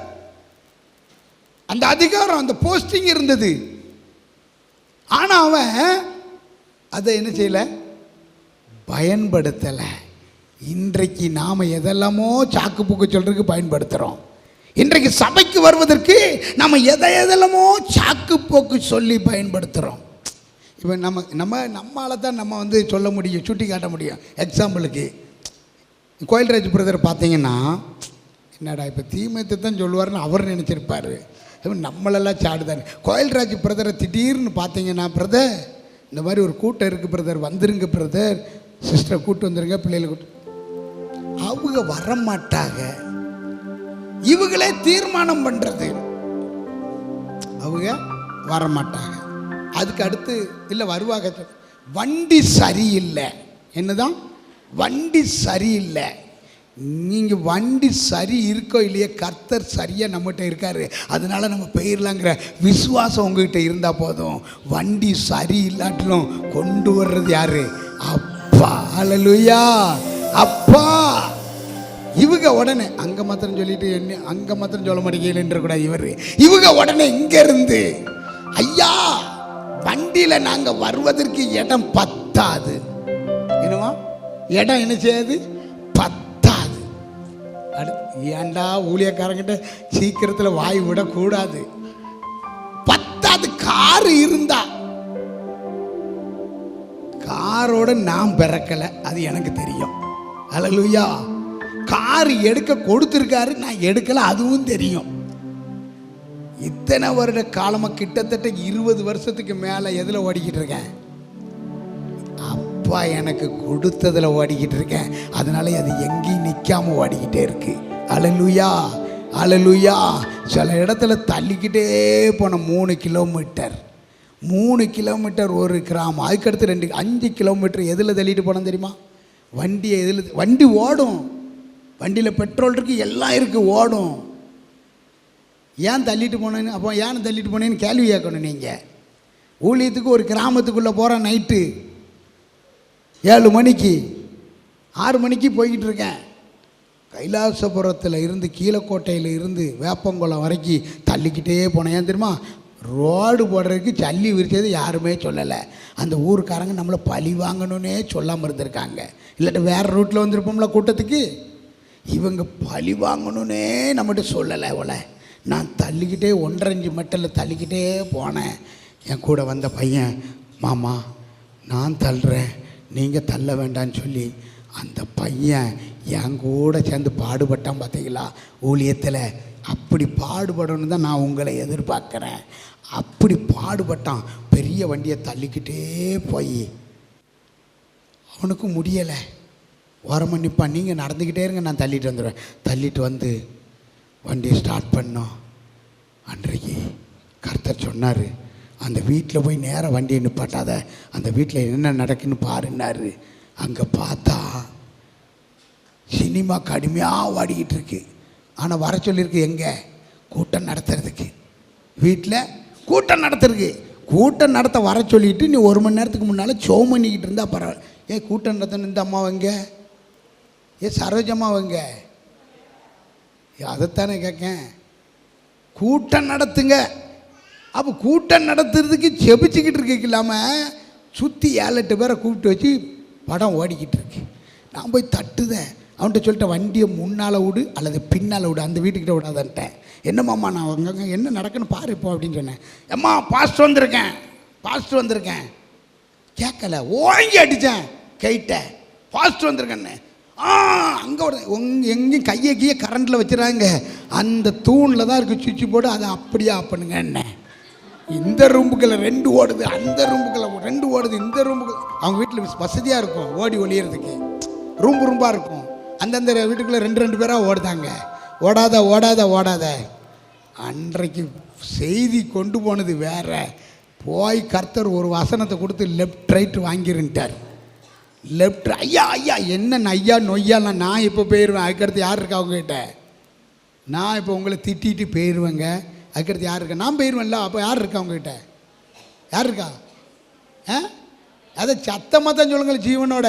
அந்த அதிகாரம், அந்த போஸ்டிங் இருந்தது. ஆனால் அவன் அதை என்ன செய்யலை? பயன்படுத்தலை. இன்றைக்கு நாம் எதெல்லாமோ சாக்கு பூக்கு சொல்கிறதுக்கு பயன்படுத்துகிறோம். இன்றைக்கு சபைக்கு வருவதற்கு நம்ம எதெல்லாமோ சாக்கு போக்கு சொல்லி பயன்படுத்துகிறோம். இப்போ நம்மளால தான் நம்ம வந்து சொல்ல முடியும், சுட்டி காட்ட முடியும். எக்ஸாம்பிளுக்கு கோயில்ராஜ் பிரதர் பார்த்தீங்கன்னா, என்னடா இப்போ தீமைத்தை தான் சொல்லுவார்னு அவர் நினச்சிருப்பார். நம்மளெல்லாம் சாடுதார். கோயில்ராஜ் பிரதரை திடீர்னு பார்த்தீங்கன்னா, பிரதர் இந்த மாதிரி ஒரு கூட்டம் இருக்குது பிரதர், வந்துருங்க பிரதர், சிஸ்டரை கூப்பிட்டு வந்துருங்க, பிள்ளைகளை கூட்டு, அவங்க வரமாட்டாங்க. இவங்களே தீர்மானம் பண்ணுறது, அவங்க வரமாட்டாங்க. அதுக்கு அடுத்து இல்லை வருவாங்க, வண்டி சரியில்லை. என்னதான் வண்டி சரியில்லை. நீங்கள் வண்டி சரி இருக்கோ இல்லையே, கர்த்தர் சரியாக நம்மகிட்ட இருக்காரு, அதனால நம்ம போயிடலாங்கிற விசுவாசம் உங்ககிட்ட இருந்தால் போதும். வண்டி சரி இல்லாட்டிலும் கொண்டு வர்றது யாரு? அப்பா. ஹல்லேலூயா. அப்பா. இவங்க உடனே அங்கே மாத்திரம் சொல்லிட்டு என்ன அங்கே மாத்திரம் சொல்ல மாட்டேங்கன்ற கூட இவங்க உடனே இங்கேருந்து, ஐயா வண்டியில் நாங்கள் வருவதற்கு இடம் பத்தாது. என்னவா இடம் என்ன செய்யாது? பத்தாது. ஏண்டா ஊழியக்காரங்கிட்ட சீக்கிரத்தில் வாய் விடக்கூடாது. பத்தாது. காரு இருந்தா, காரோட நான் பிறக்கலை, அது எனக்கு தெரியும். ஹல்லேலூயா. கார் எடுக்க கொடுத்துருக்காரு, நான் எடுக்கலை, அதுவும் தெரியும். இத்தனை வருட காலமாக கிட்டத்தட்ட 20 வருஷத்துக்கு மேலே எதில் ஓடிக்கிட்டு இருக்கேன்? அப்பா எனக்கு கொடுத்ததில் ஓடிக்கிட்டு இருக்கேன். அதனால அது எங்கேயும் நிற்காம ஓடிக்கிட்டே இருக்கு. ஹல்லேலூயா. ஹல்லேலூயா. சில இடத்துல தள்ளிக்கிட்டே போன 3 கிலோமீட்டர், 3 கிலோமீட்டர் ஒரு கிராமம், அதுக்கடுத்து 5 கிலோமீட்டர் எதில் தள்ளிட்டு போனோம் தெரியுமா? வண்டியை எதில்? வண்டி ஓடும், வண்டியில் பெட்ரோல் இருக்குது, எல்லாம் இருக்குது, ஓடும். ஏன் தள்ளிட்டு போனேன்னு, அப்போ ஏன் தள்ளிட்டு போனேன்னு கேள்வி கேட்கணும். நீங்கள் ஊழியத்துக்கு ஒரு கிராமத்துக்குள்ளே போகிறேன், நைட்டு 7 மணிக்கு 6 மணிக்கு போய்கிட்டு இருக்கேன். கைலாசபுரத்தில் இருந்து கீழக்கோட்டையில் இருந்து வேப்பங்குளம் வரைக்கும் தள்ளிக்கிட்டே போனேன். ஏன் தெரியுமா? ரோடு போடுறதுக்கு ஜல்லி விரிச்சது யாருமே சொல்லலை. அந்த ஊருக்காரங்க நம்மளை பழி வாங்கணுன்னே சொல்லாமல் இருந்திருக்காங்க. இல்லாட்ட வேறு ரூட்டில் வந்திருப்போம்ல கூட்டத்துக்கு. இவங்க பழி வாங்கணுன்னே நம்மகிட்ட சொல்லலை. அவளை நான் தள்ளிக்கிட்டே 1.5 மெட்டில் தள்ளிக்கிட்டே போனேன். என் கூட வந்த பையன், மாமா நான் தள்ளுறேன், நீங்கள் தள்ள வேண்டான்னு சொல்லி அந்த பையன் என் கூட சேர்ந்து பாடுபட்டான். பார்த்தீங்களா ஊழியத்தில்? அப்படி பாடுபடணும் தான் நான் உங்களை எதிர்பார்க்குறேன். அப்படி பாடுபட்டான். பெரிய வண்டியை தள்ளிக்கிட்டே போய் அவனுக்கும் முடியலை, ஓரமாக நிற்பான். நீங்கள் நடந்துக்கிட்டே இருங்க, நான் தள்ளிட்டு வந்துடுவேன். தள்ளிட்டு வந்து வண்டியை ஸ்டார்ட் பண்ணோம். அன்றைக்கு கர்த்தர் சொன்னார், அந்த வீட்டில் போய் நேராக வண்டியை நிப்பாட்டாத, அந்த வீட்டில் என்ன நடக்குன்னு பாருன்னாரு. அங்கே பார்த்தா சினிமா கடுமையாக ஓடிக்கிட்டு இருக்கு. ஆனால் வர சொல்லியிருக்கு எங்கே? கூட்டம் நடத்துறதுக்கு. வீட்டில் கூட்டம் நடத்துறதுக்கு. கூட்டம் நடத்த வர சொல்லிவிட்டு நீ 1 மணி நேரத்துக்கு முன்னால் சோம் பண்ணிக்கிட்டு இருந்தா பரவாயில்ல. ஏன் கூட்டம் நடத்தணும்? இந்த அம்மாவங்க, ஏன் சரோஜம்மாவங்க, அதைத்தானே கேட்கேன். கூட்டம் நடத்துங்க. அப்போ கூட்டம் நடத்துறதுக்கு செபிச்சுக்கிட்டு இருக்க இல்லாமல் சுற்றி 7-8 பேரை கூப்பிட்டு வச்சு படம் ஓடிக்கிட்டு இருக்கு. நான் போய் தட்டுதேன். அவன்கிட்ட சொல்லிட்டேன், வண்டியை முன்னால் விடு அல்லது பின்னால் விடு, அந்த வீட்டுக்கிட்ட விடாதன்ட்டேன். என்னம்மாம்மா நான் அங்கே என்ன நடக்குன்னு பாரு இப்போ அப்படின்னு சொன்னேன். அம்மா பாஸ்ட் வந்திருக்கேன். கேட்கல, ஓங்கி அடித்தேன் கைட்ட, பாஸ்ட் வந்திருக்கேன்னு. அங்கே ஒரு எங்கேயும் கையை கரண்டில் வச்சுறாங்க. அந்த தூணில் தான் இருக்குது சுவிட்சு போர்டு, அதை அப்படியே ஆஃப் பண்ணுங்க. என்ன இந்த ரூமுக்குள்ள 2 ஓடுது, அந்த ரூமுக்குள்ள 2 ஓடுது, இந்த ரூமுக்கு. அவங்க வீட்டில் வசதியாக இருக்கும், ஓடி ஒளியறதுக்கு ரூம்பாக இருக்கும். அந்தந்த வீட்டுக்குள்ளே 2 பேராக ஓடுதாங்க. ஓடாத. அன்றைக்கு செய்தி கொண்டு போனது வேற. போய் கர்த்தர் ஒரு வசனத்தை கொடுத்து லெஃப்ட் ரைட் வாங்கிருந்தார். லெஃப்ட் ஐயா என்ன ஐயா நொய்யாலாம் நான் இப்போ போயிடுவேன். அதுக்கடுத்து யார் இருக்கா அவங்ககிட்ட? நான் இப்போ உங்களை திட்டிட்டு போயிடுவேங்க. அதுக்கடுத்து யார் இருக்கா? நான் போயிடுவேன்ல. அப்போ யார் இருக்கா அவங்ககிட்ட? யார் இருக்கா? அதை சத்தமாக தான் சொல்லுங்கள். ஜீவனோட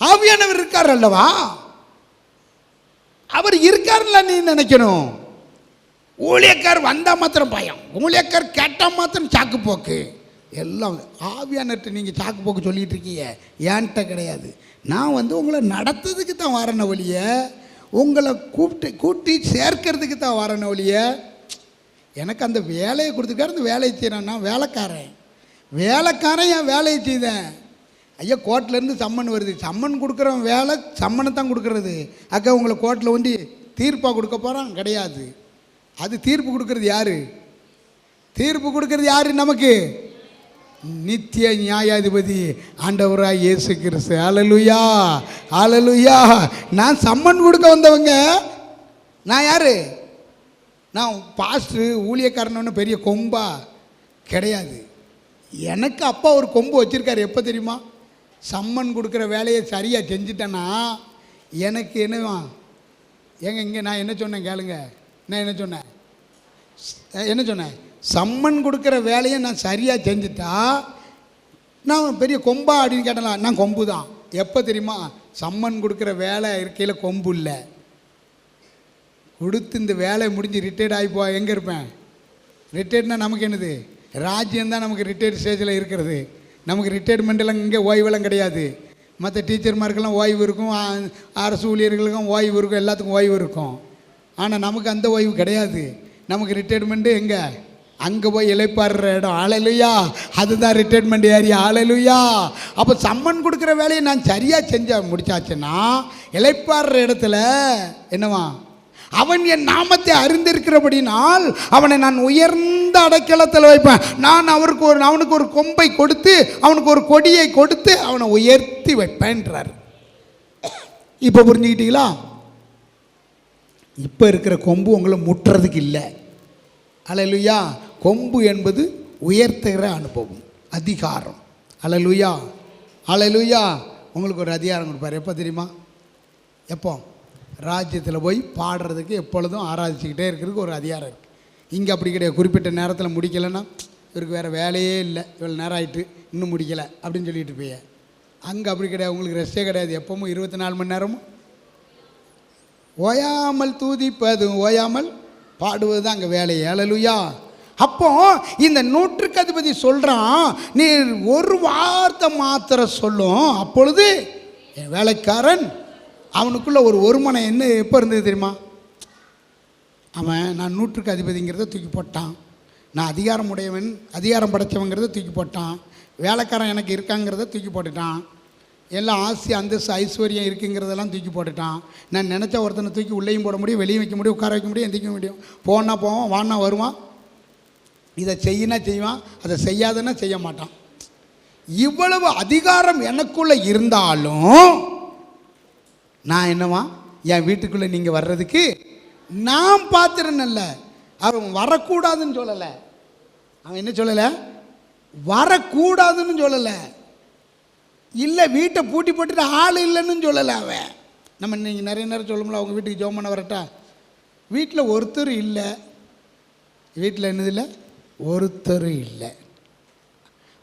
ஆவியானவர் இருக்கார் அல்லவா? அவர் இருக்காருல்ல நீ நினைக்கணும். ஊழியக்கார் வந்தால் மாத்திரம் பயம், ஊழியக்கார் கேட்டால் மாத்திரம் சாக்கு போக்கு. எல்லாம் ஆவியானர்கிட்ட நீங்கள் சாக்கு போக்கு சொல்லிகிட்டு இருக்கீங்க, ஏன்ட்ட கிடையாது. நான் உங்களை நடத்துறதுக்கு தான் வரேன ஒழிய உங்களை கூட்டி சேர்க்கறதுக்கு தான் வரணும் ஒழிய எனக்கு அந்த வேலையை கொடுத்துருக்காரு, அந்த வேலையை செய்கிறேன். நான் வேலைக்காரன் என் வேலையை செய்தேன். ஐயா கோர்ட்லேருந்து சம்மன் வருது, சம்மன் கொடுக்குறவன் வேலை சம்மனை தான் கொடுக்குறது. அக்கா உங்களை கோர்ட்டில் வந்து தீர்ப்பாக கொடுக்க போகிறான் கிடையாது. அது தீர்ப்பு கொடுக்கறது யார்? தீர்ப்பு கொடுக்கறது யார்? நமக்கு நித்திய நியாயாதிபதி ஆண்டவராய் இயேசு கிறிஸ்து. ஹல்லேலூயா, ஹல்லேலூயா. நான் சம்மன் கொடுக்க வந்தவங்க. நான் யார்? நான் பாஸ்டரு ஊழியக்காரன்னு பெரிய கொம்பா கிடையாது. எனக்கு அப்பா ஒரு கொம்பு வச்சுருக்காரு. எப்போ தெரியுமா? சம்மன் கொடுக்குற வேலையை சரியாக செஞ்சுட்டேன்னா எனக்கு என்னவா இங்கே நான் என்ன சொன்னேன் கேளுங்க. நான் என்ன சொன்னேன்? சம்மன் கொடுக்குற வேலையை நான் சரியாக செஞ்சுட்டா நான் பெரிய கொம்பா அப்படின்னு கேட்டலாம். நான் கொம்பு தான். எப்போ தெரியுமா? சம்மன் கொடுக்குற வேலை இருக்கையில் கொம்பு இல்லை. கொடுத்து இந்த வேலை முடிஞ்சு ரிட்டையர்ட் ஆகிப்போ எங்கே இருப்பேன்? ரிட்டையர்ட்னா நமக்கு என்னது? ராஜ்யம்தான் நமக்கு ரிட்டையர்ட் ஸ்டேஜில் இருக்கிறது. நமக்கு ரிட்டையர்மெண்ட்டெல்லாம் இங்கே ஓய்வெல்லாம் கிடையாது. மற்ற டீச்சர்மாருக்கெல்லாம் ஓய்வு இருக்கும், அரசு ஊழியர்களுக்கும் ஓய்வு இருக்கும், எல்லாத்துக்கும் ஓய்வு இருக்கும். ஆனால் நமக்கு அந்த ஓய்வு கிடையாது. நமக்கு ரிட்டையர்மெண்ட்டு எங்கே? அங்கே போய் இளைப்பாடுற இடம். ஹல்லேலூயா, அதுதான் ரிட்டையர்மெண்ட் ஏரியா. ஹல்லேலூயா. அப்போ சம்மன் கொடுக்குற வேலையை நான் சரியாக செஞ்ச முடிச்சாச்சுன்னா இளைப்பாடுற இடத்துல என்னவா? அவன் என் நாமத்தை அறிந்திருக்கிறபடினால் அவனை நான் உயர்ந்த அடைக்கலத்தில் வைப்பேன். நான் அவனுக்கு ஒரு கொம்பை கொடுத்து, அவனுக்கு ஒரு கொடியை கொடுத்து அவனை உயர்த்தி வைப்பேன்றார். இப்போ புரிஞ்சுக்கிட்டீங்களா? இப்போ இருக்கிற கொம்பு உங்களை முட்டுறதுக்கு இல்லை. ஹல்லேலூயா. கொம்பு என்பது உயர்த்துகிற அனுபவம், அதிகாரம். ஹல்லேலூயா, ஹல்லேலூயா. உங்களுக்கு ஒரு அதிகாரம் கொடுப்பார். எப்போ தெரியுமா? எப்போ? ராஜ்யத்தில் போய் பாடுறதுக்கு, எப்பொழுதும் ஆராதிச்சுக்கிட்டே இருக்கிறதுக்கு ஒரு அதிகாரம் இருக்குது. இங்கே அப்படி கிடையாது. குறிப்பிட்ட நேரத்தில் முடிக்கலைன்னா இவருக்கு வேறு வேலையே இல்லை, இவ்வளோ நேரம் ஆகிட்டு இன்னும் முடிக்கலை அப்படின்னு சொல்லிட்டு போய். அங்கே அப்படி கிடையாது. உங்களுக்கு ரெஸ்ட்டே கிடையாது. எப்பவும் 24 மணி நேரமும் ஓயாமல் தூதிப்பது, ஓயாமல் பாடுவது தான் அங்கே வேலையே. ஹல்லேலூயா. அப்போ இந்த 100க்கு அதிபதி சொல்கிறான், நீ ஒரு வார்த்தை மாத்திரம் சொல்லும், அப்பொழுது என் வேலைக்காரன் அவனுக்குள்ள ஒரு மனம் என்ன எப்போ இருந்தது தெரியுமா? அவன் நான் 100க்கு அதிபதிங்கிறத தூக்கி போட்டான். நான் அதிகாரம் உடையவன், அதிகாரம் படைத்தவங்கிறத தூக்கி போட்டான். வேலைக்காரன் எனக்கு இருக்காங்கிறத தூக்கி போட்டுட்டான். எல்லாம் ஆசி அந்தஸ்து ஐஸ்வர்யம் இருக்குங்கிறதெல்லாம் தூக்கி போட்டுட்டான். நான் நினச்ச ஒருத்தனை தூக்கி உள்ளேயும் போட முடியும், வெளியும் வைக்க முடியும், உட்கார வைக்க முடியும், எந்திரிக்க முடியும். போனால் போவான், வானா வருவான். இதை செய்யினா செய்வான், அதை செய்யாதன்னா செய்ய மாட்டான். இவ்வளவு அதிகாரம் எனக்குள்ளே இருந்தாலும் நான் என்னவா? என் வீட்டுக்குள்ளே நீங்கள் வர்றதுக்கு நான் பாத்திரம் இல்லை. அவன் வரக்கூடாதுன்னு சொல்லலை. அவன் என்ன சொல்லலை? வரக்கூடாதுன்னு சொல்லலை. இல்லை வீட்டை பூட்டி போட்டுட்டு ஆள் இல்லைன்னு சொல்லலை. அவன் நம்ம நீங்கள் நிறைய நேரம் சொல்லும்போது அவங்க வீட்டுக்கு ஜோம் பண்ண வரட்டா, வீட்டில் ஒருத்தர் இல்லை. வீட்டில் என்னதில்லை? ஒருத்தர் இல்லை.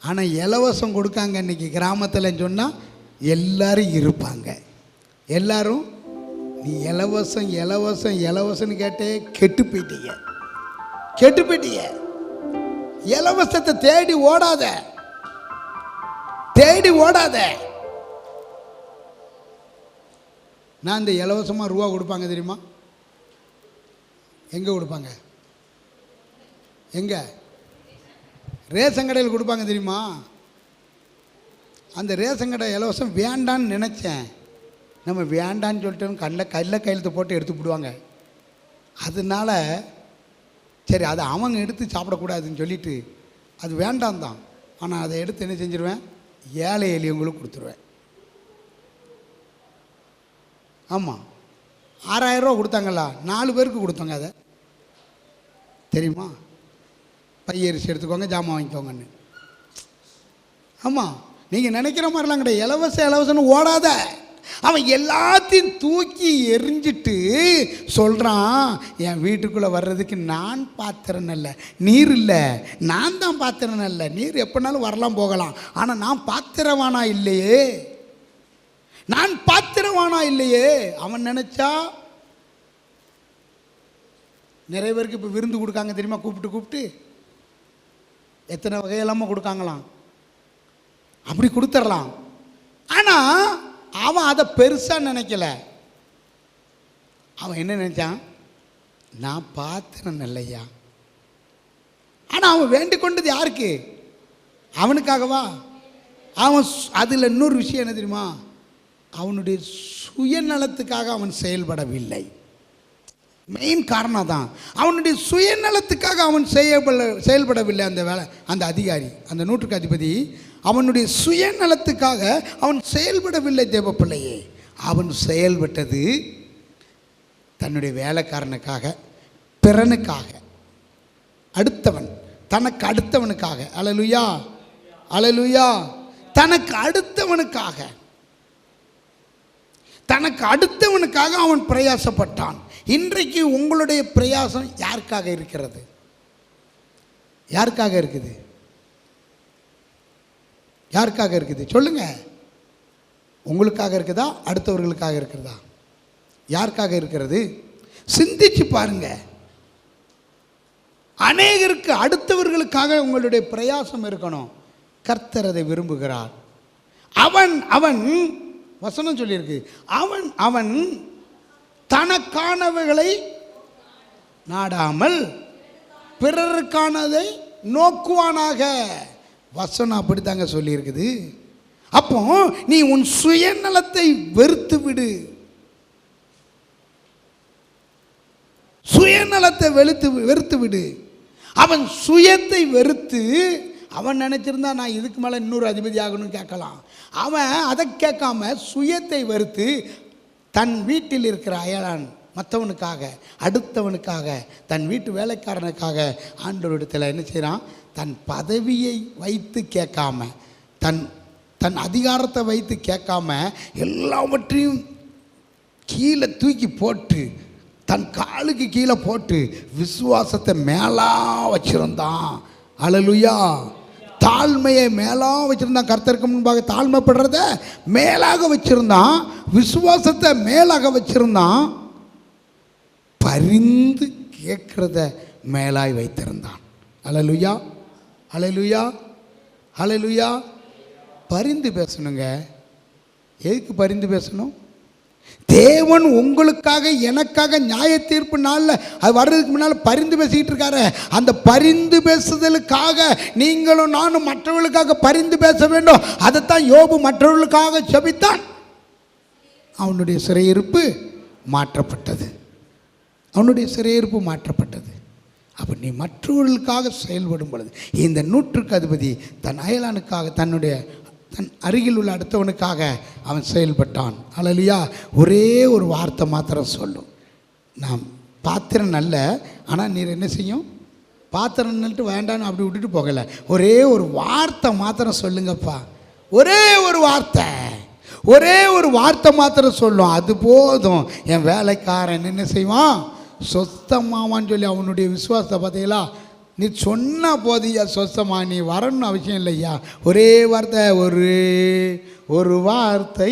ஆனால் இலவசம் கொடுக்காங்க இன்றைக்கி கிராமத்தில் சொன்னால் எல்லோரும் இருப்பாங்க. எல்லாரும் நீ இலவசம் இலவசம் இலவசம்னு கேட்டே கெட்டு போயிட்டீங்க. இலவசத்தை தேடி ஓடாத. நான் இந்த இலவசமாக ரூபா கொடுப்பாங்க தெரியுமா? எங்கே கொடுப்பாங்க? எங்கே? ரேஷன் கடையில் கொடுப்பாங்க தெரியுமா? அந்த ரேஷன் கடை இலவசம் வேண்டான்னு நினச்சேன். நம்ம வேண்டான்னு சொல்லிட்டு கையெழுத்து போட்டு எடுத்து விடுவாங்க. அதனால சரி அதை அவங்க எடுத்து சாப்பிடக்கூடாதுன்னு சொல்லிட்டு அது வேண்டாம் தான். ஆனால் அதை எடுத்து என்ன செஞ்சிருவேன்? ஏழை எளியவங்களுக்கு கொடுத்துருவேன். ஆமாம், 6000 ரூபா கொடுத்தாங்களா? 4 பேருக்கு கொடுத்தாங்க. அதை தெரியுமா? பையரிசி எடுத்துக்கோங்க, ஜாமான் வாங்கிக்கோங்கன்னு. ஆமாம், நீங்கள் நினைக்கிற மாதிரிலாம் கிடையாது. இலவசம்னு ஓடாத. அவன் எல்லாத்தையும் தூக்கி எரிஞ்சிட்டு சொல்கிறான், என் வீட்டுக்குள்ளே வர்றதுக்கு நான் பாத்திரம் இல்லை, நீர் இல்லை, நான் தான் பாத்திரம் இல்லை. நீர் எப்போனாலும் வரலாம் போகலாம், ஆனால் நான் பாத்திரவானா இல்லையே, நான் பாத்திரவானா இல்லையே. அவன் நினச்சா நிறைய பேருக்கு இப்போ விருந்து கொடுக்காங்க தெரியுமா? கூப்பிட்டு எத்தனை வகையெல்லாமல் கொடுக்காங்களாம். அப்படி கொடுத்துடலாம். ஆனால் அவன் அதை பெருசாக நினைக்கல. அவன் என்ன நினச்சான், நான் பாத்திரம் இல்லையா. ஆனால் அவன் வேண்டிக் கொண்டது யாருக்கு? அவனுக்காகவா? அவன் அதில் இன்னொரு விஷயம் என்ன தெரியுமா, அவனுடைய சுயநலத்துக்காக அவன் செயல்படவில்லை. மெயின் காரணம் தான் அவனுடைய சுயநலத்துக்காக அவன் செயல்படவில்லை. அந்த வேலை, அந்த அதிகாரி, அந்த நூற்றுக்கு அதிபதி அவனுடைய சுயநலத்துக்காக அவன் செயல்படவில்லை. தேவ பிள்ளையே, அவன் செயல்பட்டது தன்னுடைய வேலைக்காரனுக்காக, பிறனுக்காக, அடுத்தவன், தனக்கு அடுத்தவனுக்காக. அல்லேலூயா, அல்லேலூயா. தனக்கு அடுத்தவனுக்காக, தனக்கு அடுத்தவனுக்காக அவன் பிரயாசப்பட்டான். இன்றைக்கு உங்களுடைய பிரயாசம் யாருக்காக இருக்கிறது? யாருக்காக இருக்குது? யாருக்காக இருக்குது சொல்லுங்க. உங்களுக்காக இருக்குதா, அடுத்தவர்களுக்காக இருக்கிறதா? யாருக்காக இருக்கிறது? சிந்திச்சு பாருங்க. அநேகருக்கு அடுத்தவர்களுக்காக உங்களுடைய பிரயாசம் இருக்கணும். கர்த்தர் அதை விரும்புகிறார். அவன் அவன் வசனம் சொல்லியிருக்கு, அவன் அவன் தனக்கானவைகளை நாடாமல் பிறருக்கானதை நோக்குவானாக. வசனம் அப்படித்தாங்க சொல்லியிருக்குது. அப்போ நீ உன் சுயநலத்தை வெறுத்து விடு. சுயநலத்தை வெறுத்து விடு. அவன் சுயத்தை வெறுத்து, அவன் நினைச்சிருந்தா நான் இதுக்கு மேலே இன்னொரு அதிபதி ஆகணும்னு கேட்கலாம். அவன் அதை கேட்காம சுயத்தை வெறுத்து தன் வீட்டில் இருக்கிற அயலான் மற்றவனுக்காக, அடுத்தவனுக்காக, தன் வீட்டு வேலைக்காரனுக்காக ஆண்டவரிடத்தில் என்ன செய்கிறான்? தன் பதவியை வைத்து கேட்காம, தன் தன் அதிகாரத்தை வைத்து கேட்காம எல்லாவற்றையும் கீழே தூக்கி போட்டு, தன் காலுக்கு கீழே போட்டு விசுவாசத்தை மேலா வச்சிருந்தான். அல்லேலூயா. தாழ்மையை மேலா வச்சிருந்தான். கர்த்தருக்கு முன்பாக தாழ்மைப்படுறத மேலாக வச்சிருந்தான். விசுவாசத்தை மேலாக வச்சிருந்தான். பரிந்து கேட்கிறத மேலாய் வைத்திருந்தான். அல்லேலூயா, அல்லேலூயா, அல்லேலூயா. பரிந்து பேசணுங்க. எதுக்கு பரிந்து பேசணும்? தேவன் உங்களுக்காக, எனக்காக நியாய தீர்ப்பு நாளில் அது வர்றதுக்கு முன்னால் பரிந்து பேசிக்கிட்டு இருக்காரு. அந்த பரிந்து பேசுதலுக்காக நீங்களும் நானும் மற்றவர்களுக்காக பரிந்து பேச வேண்டும். அதைத்தான் யோபு மற்றவர்களுக்காக ஜெபித்தான். அவனுடைய சிறையிருப்பு மாற்றப்பட்டது. அவனுடைய சிறையிருப்பு மாற்றப்பட்டது. அப்போ நீ மற்றவர்களுக்காக செயல்படும் பொழுது, இந்த நூற்றுக்கு அதிபதி தன் அயலானுக்காக, தன் அருகில் உள்ள அடுத்தவனுக்காக அவன் செயல்பட்டான். அல்லேலூயா. ஒரே ஒரு வார்த்தை மாத்திரம் சொல்லும், நான் பாத்திரம் நல்ல, ஆனால் நீர் என்ன செய்யும்? பாத்திரம் நல்லட்டு வேண்டான்னு அப்படி விட்டுட்டு போகலை. ஒரே ஒரு வார்த்தை மாத்திரம் சொல்லுங்கப்பா. ஒரே ஒரு வார்த்தை, ஒரே ஒரு வார்த்தை மாத்திரம் சொல்லும். அது போதும். என் வேலைக்காரன் என்ன செய்வான்? சொத்தமாவான்னு சொல்லி அவனுடைய விசுவாசத்தை பார்த்தீங்களா? நீ சொன்ன போதியா சொத்தமா, நீ வரணும்னு அவசியம் இல்லையா. ஒரே வார்த்தை, ஒரு வார்த்தை,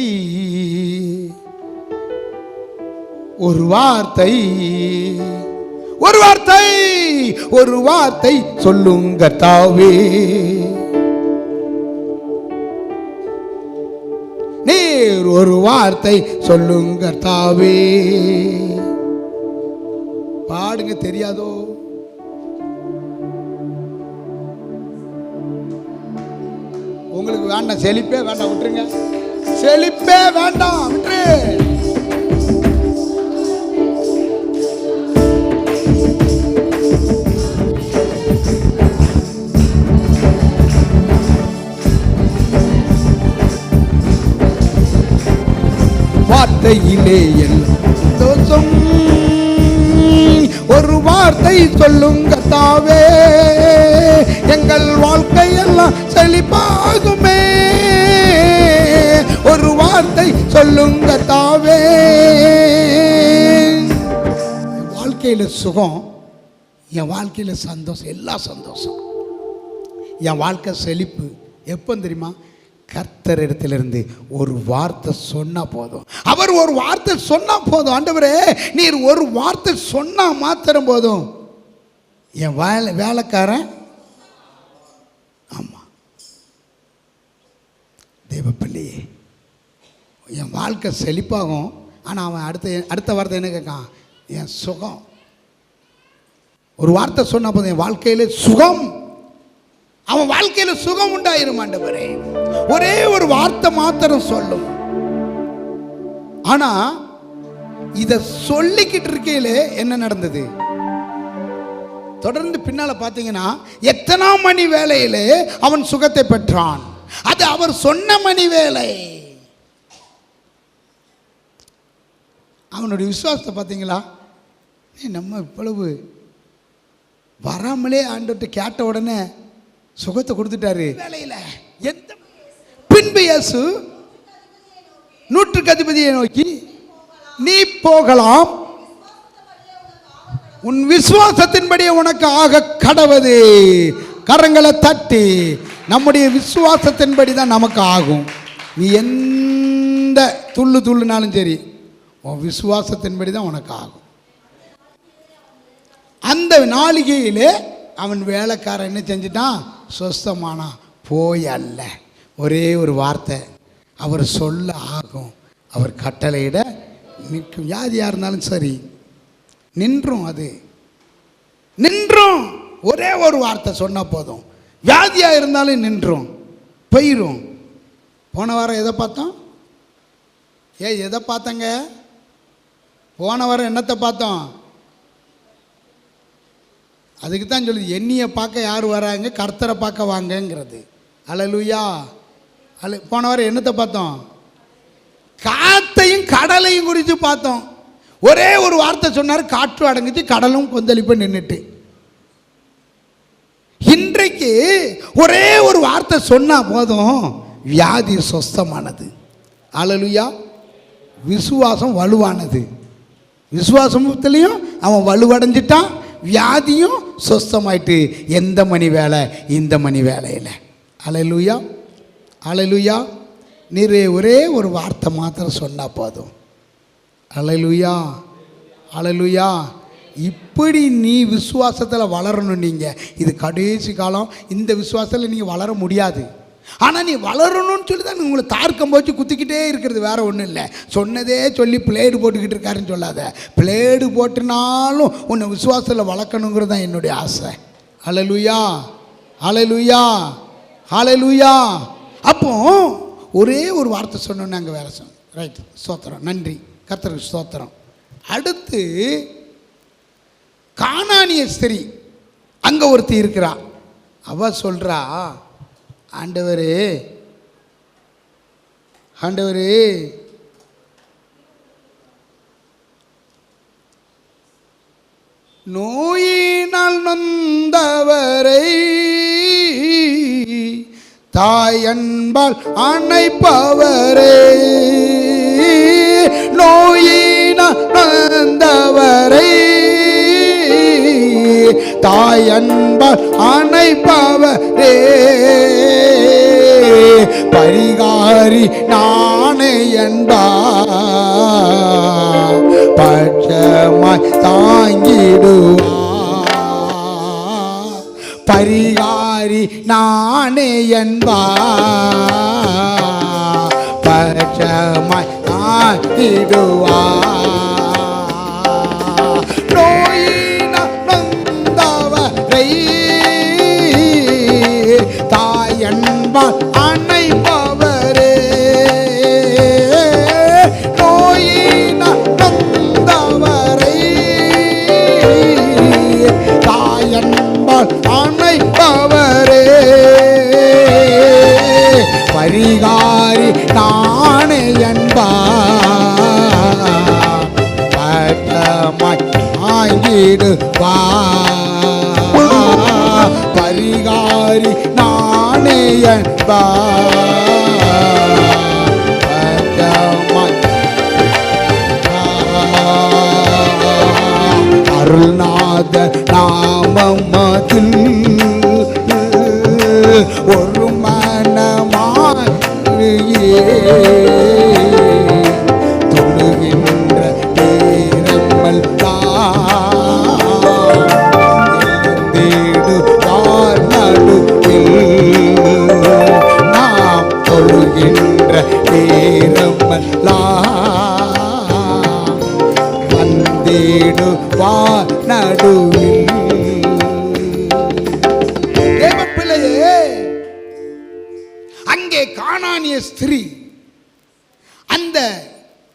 ஒரு வார்த்தை, ஒரு வார்த்தை, ஒரு வார்த்தை சொல்லுங்க தாவே. நீர் ஒரு வார்த்தை சொல்லுங்க தாவே. பாடுங்க, தெரியாதோ? உங்களுக்கு வேண்டாம், செழிப்பே வேண்டாம், விட்டுருங்க. செழிப்பே வேண்டாம், விட்டுரு. வார்த்தையிலே எல்லாம் தோஷம். ஒரு வார்த்தை சொல்லுங்க தாவே, எங்கள் வாழ்க்கையெல்லாம் செழிப்பாகுமே. ஒரு வார்த்தை சொல்லுங்க தாவே. என் வாழ்க்கையில் சுகம், என் வாழ்க்கையில் சந்தோஷம், எல்லா சந்தோஷம், என் வாழ்க்கை செழிப்பு எப்போ தெரியுமா? கர்த்தர் இடத்திலிருந்து ஒரு வார்த்தை சொன்னா போதும். அவர் ஒரு வார்த்தை சொன்னா போதும். ஆண்டவரே, நீர் ஒரு வார்த்தை சொன்னா மாத்திரம் போதும். என் வேலைக்காரன், ஆமா தேவப்பிள்ளையே, என் வாழ்க்கை செழிப்பாகும். ஆனால் அவன் அடுத்த வார்த்தை என்ன கேட்கான்? என் சுகம். ஒரு வார்த்தை சொன்ன போது என் வாழ்க்கையில சுகம், அவன் வாழ்க்கையில சுகம் உண்டாயிரும் ஆண்டவரே. ஒரே ஒரு வார்த்தை மாத்திரம் சொல்லும். ஆனா இத சொல்லிக்கிட்டு இருக்கையில என்ன நடந்தது? தொடர்ந்து பின்னால பார்த்தீங்கன்னா எத்தனாம் மணி வேளையிலே அவன் சுகத்தை பெற்றான். அது அவர் சொன்ன மணி வேலை. அவனுடைய விசுவாசத்தை பார்த்தீங்களா? நம்ம இவ்வளவு வராமலே ஆண்டவர்கிட்ட கேட்ட உடனே சுகத்தை கொடுத்துட்டாரு வேலையில. பின்பு இயேசு நூற்றுக்கு அதிபதியை நோக்கி, நீ போகலாம், உன் விசுவாசத்தின்படி உனக்கு ஆக கடவது. கரங்களை தட்டி, நம்முடைய விசுவாசத்தின்படி தான் நமக்கு ஆகும். நீ எந்த துள்ளுனாலும் சரி, உன் விசுவாசத்தின்படி தான் உனக்கு ஆகும். அந்த நாளிகையிலே அவன் வேலைக்காரன் என்ன செஞ்சிட்டான்? சொஸ்தமானா. போய் அல்ல, ஒரே ஒரு வார்த்தை, அவர் சொல்ல ஆகும், அவர் கட்டளையிட நிற்கும். வியாதியாக இருந்தாலும் சரி நின்றும், அது நின்றும். ஒரே ஒரு வார்த்தை சொன்ன போதும். வியாதியாக இருந்தாலும் நின்றும், போயிரும். போன வாரம் எதை பார்த்தோம்? எதை பார்த்தங்க? போன வாரம் என்னத்தை பார்த்தோம்? அதுக்கு தான் சொல்லுது, எண்ணியை பார்க்க யார் வராங்க? கர்த்தரை பார்க்க வாங்கங்கிறது. அல்லேலூயா. போன வாரம் என்னத்தை பார்த்தோம்? காத்தையும் கடலையும் குறித்து பார்த்தோம். ஒரே ஒரு வார்த்தை சொன்னார், காற்று அடங்குச்சு, கடலும் கொந்தளிப்பு நின்றுட்டு. இன்றைக்கு ஒரே ஒரு வார்த்தை சொன்னா போதும், வியாதி சொஸ்தமானது. அல்லேலூயா. விசுவாசம் வலுவானது. விசுவாசத்திலையும் அவன் வலுவடைஞ்சிட்டான், வியாதியும் சொஸ்தமாயிட்டு. எந்த மணி வேலை? இந்த மணி வேலையில். அல்லேலூயா. அல்லேலூயா. நீர் ஒரே ஒரு வார்த்தை மாத்திரம் சொன்னால் போதும். அல்லேலூயா. அல்லேலூயா. இப்படி நீ விசுவாசத்தில் வளரணும். நீங்கள் இது கடைசி காலம், இந்த விசுவாசத்தில் நீங்கள் வளர முடியாது. ஆனால் நீ வளரணும்னு சொல்லி தான் உங்களை தார்க்கம் போச்சு குத்திக்கிட்டே இருக்கிறது, வேற ஒன்றும் இல்லை. சொன்னதே சொல்லி பிளேடு போட்டுக்கிட்டு இருக்காருன்னு சொல்லாத. பிளேடு போட்டுனாலும் உன்னை விசுவாசத்தில் வளர்க்கணுங்கிறது தான் என்னுடைய ஆசை. அல்லேலூயா. அல்லேலூயா. அல்லேலூயா. அப்போ ஒரே ஒரு வார்த்தை சொன்னோன்னு அங்கே வேலை சொன்னோம். ரைட், ஸ்தோத்திரம், நன்றி கர்த்தருக்கு ஸ்தோத்திரம். அடுத்து கானானிய ஸ்திரீ, அங்கே ஒருத்தி இருக்கிறா. அவ சொல்கிறா, ஆண்டவரே ஆண்டவரே, நோயினால் நொந்தவரை தாயன்பால் அணைப்பவரே, நோயினால் நொந்தவரை தாயன்பால் அணைப்பவரே, பரிகாரி நானே என்பார், பட்சமாய் தாங்கிடுவார். பரிகாரி நானே என்பார், பட்சமாய் தாங்கிடுவார். தாயன்பால் அணைப்பவரே, நோயினால் நொந்தவரை தாயன்பால் அணைப்பவரே, பரிகாரி நானே என்பார், பட்டமாய் ஆங்கிடுவார். பரிகாரி நானே என்பார், அருள்நாத நாமம் அதில் ஒரு மனமாய் தொழுகின்ற நேரமல் நாம் தொழுகின்ற நேரமல்லா அங்கே கானானிய ஸ்திரீ அந்த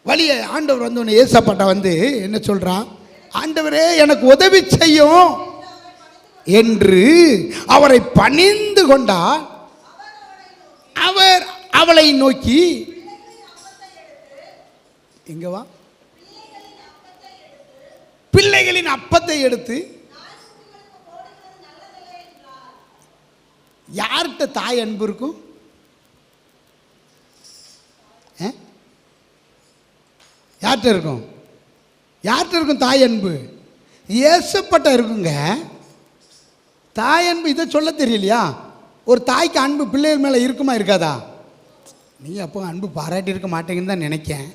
வழியை ஆண்டவர் வந்தோடனே ஏசப்பாட்ட வந்து என்ன சொல்றா, ஆண்டவரே எனக்கு உதவி செய்யும் என்று அவரை பணிந்து கொண்டார். அவர் அவளை நோக்கி எங்க வா, பிள்ளைகளின் அப்பத்தை எடுத்து. யார்கிட்ட தாய் அன்பு இருக்கும்? யார்கிட்ட இருக்கும்? யார்கிட்ட இருக்கும் தாய் அன்பு? ஏசப்பட்ட இருக்குங்க தாய் அன்பு. இதை சொல்ல தெரியலையா? ஒரு தாய்க்கு அன்பு பிள்ளைகள் மேலே இருக்குமா இருக்காதா? நீங்கள் அப்போ அன்பு பாராட்டி இருக்க மாட்டேங்கன்னு தான் நினைக்கேன்.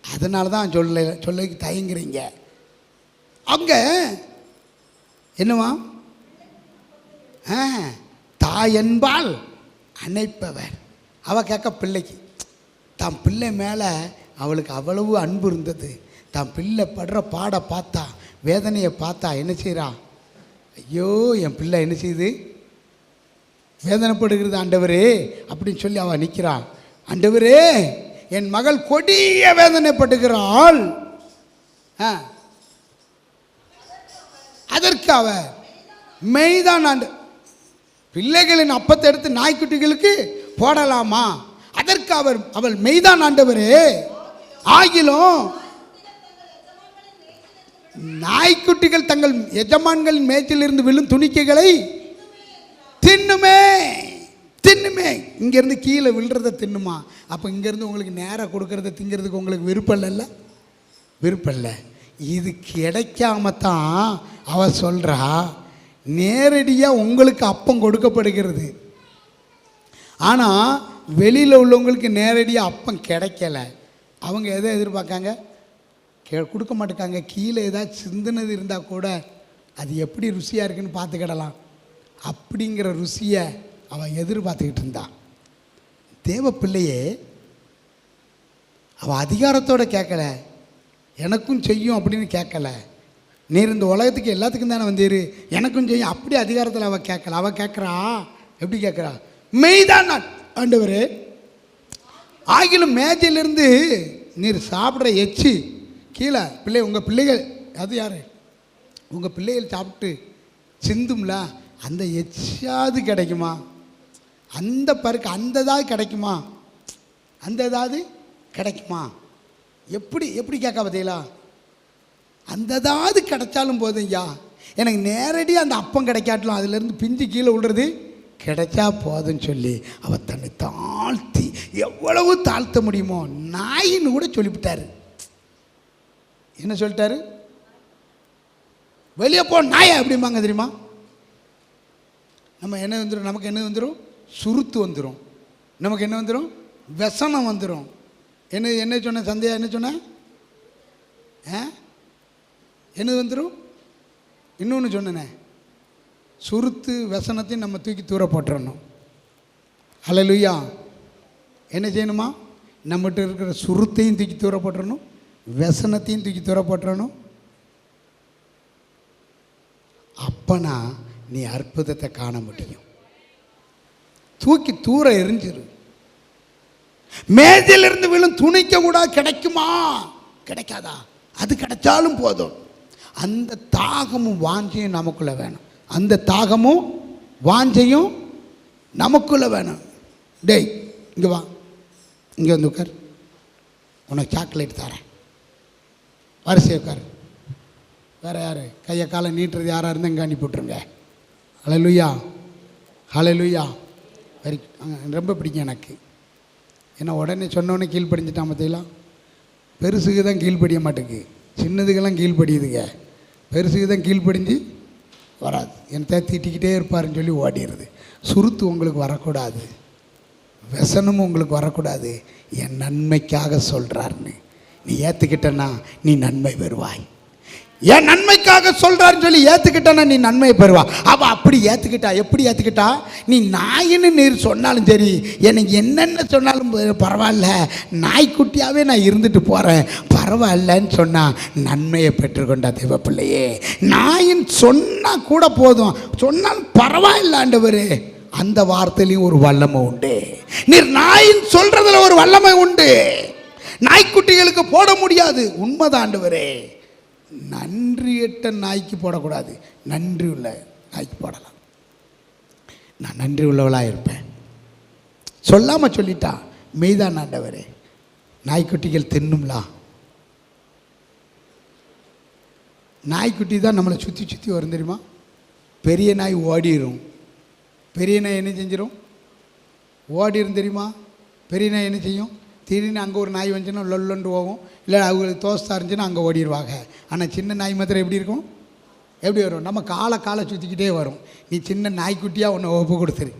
அதனால தான் சொல்ல தயங்குறீங்க. அங்கே என்னவா, தாயன்பால் அணைப்பவர். அவள் கேட்க பிள்ளைக்கு தன் பிள்ளை மேலே அவளுக்கு அவ்வளவு அன்பு இருந்தது. தன் பிள்ளை படுற பாட பார்த்தா, வேதனையை பார்த்தா என்ன செய்கிறா, ஐயோ என் பிள்ளை என்ன செய்யுது, வேதனைப்படுகிறது ஆண்டவரே அப்படின்னு சொல்லி அவள் நிற்கிறாள். ஆண்டவரே என் மகள் கொடிய வேதனைப்படுகிறாள். அதற்கு அவ மெய்தான் ஆண்டு பிள்ளைகளின் அப்பத்தை எடுத்து நாய்க்குட்டிகளுக்கு போடலாமா? அதற்கு அவள் மெய்தான் ஆண்டவரே, ஆகிலும் நாய்க்குட்டிகள் தங்கள் எஜமான்களின் மேய்ச்சிலிருந்து விழும் துணிக்கைகளை தின்னுமே தின்னுமே. இங்கேருந்து கீழே விழுறத தின்னுமா? அப்போ இங்கேருந்து உங்களுக்கு நேராக கொடுக்கறத திங்கிறதுக்கு உங்களுக்கு விருப்பம் இல்லைல்ல? விருப்பம் இல்லை. இது கிடைக்காம தான் அவ சொல்கிறா, நேரடியாக உங்களுக்கு அப்பம் கொடுக்கப்படுகிறது. ஆனால் வெளியில் உள்ளவங்களுக்கு நேரடியாக அப்பம் கிடைக்கல. அவங்க எதை எதிர்பார்க்காங்க? கொடுக்க மாட்டேக்காங்க. கீழே ஏதாச்சும் சிந்தினது இருந்தால் கூட அது எப்படி ருசியாக இருக்குன்னு பார்த்துக்கிடலாம் அப்படிங்கிற ருசியை அவள் எதிர்பார்த்துக்கிட்டு இருந்தா. தேவ பிள்ளையே அவள் அதிகாரத்தோடு கேட்கல, எனக்கும் செய்யும் அப்படின்னு கேட்கல. நீர் இந்த உலகத்துக்கு எல்லாத்துக்கும் தானே வந்தீர், எனக்கும் செய்யும் அப்படி அதிகாரத்தில் அவள் கேட்கல. அவள் கேட்குறா, எப்படி கேட்குறா, மெய்தான் ஆண்டவரே, ஆகிலும் மேஜையிலிருந்து நீர் சாப்பிட்ற எச்சு கீழே பிள்ளை உங்கள் பிள்ளைகள், அது யார், உங்கள் பிள்ளைகள் சாப்பிட்டு சிந்தும்ல அந்த எச்சாவது கிடைக்குமா? அந்த பருக்கு அந்த ஏதாவது கிடைக்குமா? அந்த ஏதாவது கிடைக்குமா? எப்படி எப்படி கேட்க பார்த்தீங்களா? அந்த ஏதாவது கிடைச்சாலும் போதும் ஐயா, எனக்கு நேரடியாக அந்த அப்பம் கிடைக்காட்டலும் அதுலேருந்து பிஞ்சு கீழே விடுறது கிடைச்சா போதுன்னு சொல்லி அவள் தன்னை தாழ்த்தி எவ்வளவு தாழ்த்த முடியுமோ நாயின்னு கூட சொல்லிவிட்டாரு. என்ன சொல்லிட்டாரு? வெளியே போ நாயா அப்படிம்பாங்க தெரியுமா? நம்ம என்ன வந்துடும், நமக்கு என்ன வந்துடும், சுருத்து வந்துடும், நமக்கு என்ன வந்துடும், व्यसனம் வந்துடும். என்ன என்ன சொன்ன சந்தையா, என்ன சொன்ன, என்ன வந்துடும், இன்னொன்று சொன்னேனே, சுருத்து व्यसனத்தையும் நம்ம தூக்கி தூர போட்டுறணும். ஹல்லேலூயா. என்ன செய்யணுமா? நம்மகிட்ட இருக்கிற சுருத்தையும் தூக்கி தூர போட்டுறணும், व्यसனத்தையும் தூக்கி தூர போட்டுறணும். அப்பனா நீ அற்புதத்தை காண முடியும். தூக்கி தூர எரிஞ்சிரு. மேஜையிலிருந்து விழும் துணிக்க கூட கிடைக்குமா? கிடைக்காதா? அது கிடைச்சாலும் போதும். அந்த தாகமும் வாஞ்சையும் நமக்குள்ள வேணும். அந்த தாகமும் வாஞ்சையும் நமக்குள்ள வேணும். டேய் இங்கே வா, இங்கே வந்து உட்கார், உனக்கு சாக்லேட் தரேன், வரிசை உட்கார். வேறு யார் கையை காலை நீட்டுறது யாராக இருந்தால் இங்கே அனுப்பி விட்ருங்க. ஹல்லேலூயா, ஹல்லேலூயா. வெரி ரொம்ப பிடிக்கும் எனக்கு. ஏன்னா உடனே சொன்னோடனே கீழ்ப்படிஞ்சிட்டான் பார்த்தீங்களா? பெருசுக்கு தான் கீழ்ப்படிய மாட்டேங்குது, சின்னதுக்கெல்லாம் கீழ்ப்படியுதுங்க. பெருசுக்கு தான் கீழ்ப்படிஞ்சு வராது. என்னை திட்டிக்கிட்டே இருப்பாருன்னு சொல்லி ஓடிடுறது. சுருத்து உங்களுக்கு வரக்கூடாது, व्यसனமும் உங்களுக்கு வரக்கூடாது. என் நன்மைக்காக சொல்கிறாருன்னு நீ ஏற்றுக்கிட்டனா நீ நன்மை பெறுவாய். என் நன்மைக்காக சொல்கிறாருன்னு சொல்லி ஏற்றுக்கிட்டனா நீ நன்மை பெறுவா. அவள் அப்படி ஏற்றுக்கிட்டா. எப்படி ஏற்றுக்கிட்டா? நீ நாயின்னு நீர் சொன்னாலும் சரி, எனக்கு என்னென்ன சொன்னாலும் பரவாயில்ல, நாய்க்குட்டியாகவே நான் இருந்துட்டு போகிறேன் பரவாயில்லன்னு சொன்னால் நன்மையை பெற்றுக்கொண்டா தேவ பிள்ளையே. நாயின்னு சொன்னால் கூட போதும், சொன்னாலும் பரவாயில்ல ஆண்டவரே அந்த வார்த்தையிலையும் ஒரு வல்லமை உண்டு. நீர் நாயின் சொல்றதுல ஒரு வல்லமை உண்டு. நாய்க்குட்டிகளுக்கு போட முடியாது, உண்மைதான் ஆண்டவரே. நன்றியற்ற நாய்க்கு போடக்கூடாது, நன்றி உள்ள நாய்க்கு போடலாம். நான் நன்றி உள்ளவளாக இருப்பேன். சொல்லாமல் சொல்லிட்டா மெய்தான் ஆண்டவரே. நாய்க்குட்டிகள் தின்னும்லா. நாய்க்குட்டி தான் நம்மளை சுற்றி சுற்றி வரும் தெரியுமா? பெரிய நாய் ஓடிடும். பெரிய நாய் என்ன செஞ்சிடும்? ஓடிடும் தெரியுமா? பெரிய நாய் என்ன செய்யும்? திடீர்னு அங்கே ஒரு நாய் வந்துச்சுன்னா லொல்லொண்டு போகும், இல்லை அவங்களுக்கு தோஸ்தாக இருந்துச்சுன்னா அங்கே ஓடிடுவாங்க. ஆனால் சின்ன நாய் மாத்திரம் எப்படி இருக்கும்? எப்படி வரும்? நம்ம காலை சுற்றிக்கிட்டே வரும். நீ சின்ன நாய்க்குட்டியாக ஒன்று ஒப்பு கொடுத்துரு.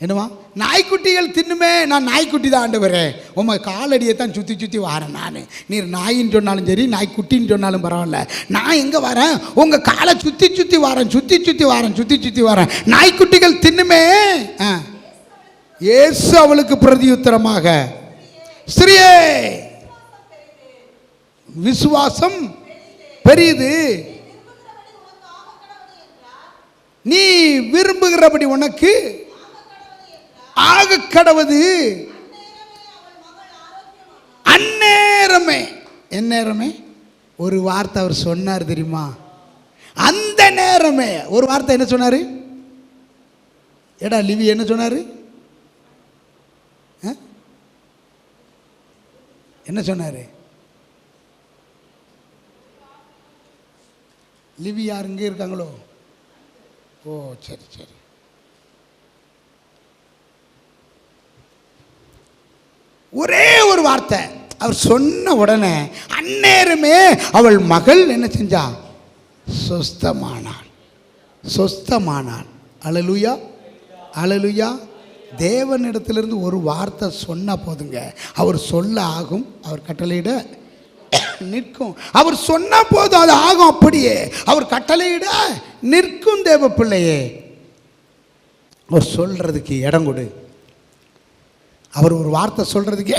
என்னவா? நாய்க்குட்டிகள் தின்னுமே. நான் நாய்க்குட்டி தான் ஆண்டவரே, உங்கள் காலடியை தான் சுற்றி சுற்றி வரேன் நான். நீர் நாயின்னு சொன்னாலும் சரி, நாய்க்குட்டின்னு சொன்னாலும் பரவாயில்ல, நான் எங்கே வரேன்? உங்கள் காலை சுற்றி சுற்றி வரேன், சுற்றி சுற்றி வரேன். நாய்க்குட்டிகள் தின்னுமே. இயேசு அவளுக்கு பிரதியுத்தரமாக, ஸ்திரியே விசுவாசம் பெரியது, நீ விரும்புகிறபடி உனக்கு ஆக கடவது. அந்நேரமே, எந்நேரமே ஒரு வார்த்தை அவர் சொன்னார் தெரியுமா? அந்த நேரமே ஒரு வார்த்தை என்ன சொன்னார்? ஏடா லிவி என்ன சொன்னார்? என்ன சொன்னார்? லிவி யார் இங்கே இருக்காங்களோ? ஓ சரி சரி. ஒரே ஒரு வார்த்தை அவர் சொன்ன உடனே அந்நேரமே அவள் மகள் என்ன செஞ்சா? சொஸ்தமானாள். சொஸ்தமானாள். அல்லேலூயா, அல்லேலூயா. தேவனிடத்திலிருந்து ஒரு வார்த்தை சொன்ன போதுங்க, அவர் சொல்ல ஆகும், அவர் கட்டளையிட நிற்கும். அவர் சொன்ன போது அது ஆகும். அப்படியே அவர் கட்டளையிட நிற்கும். தேவ பிள்ளையே, அவர் சொல்றதுக்கு இடம் கொடு. அவர் ஒரு வார்த்தை சொல்றதுக்கு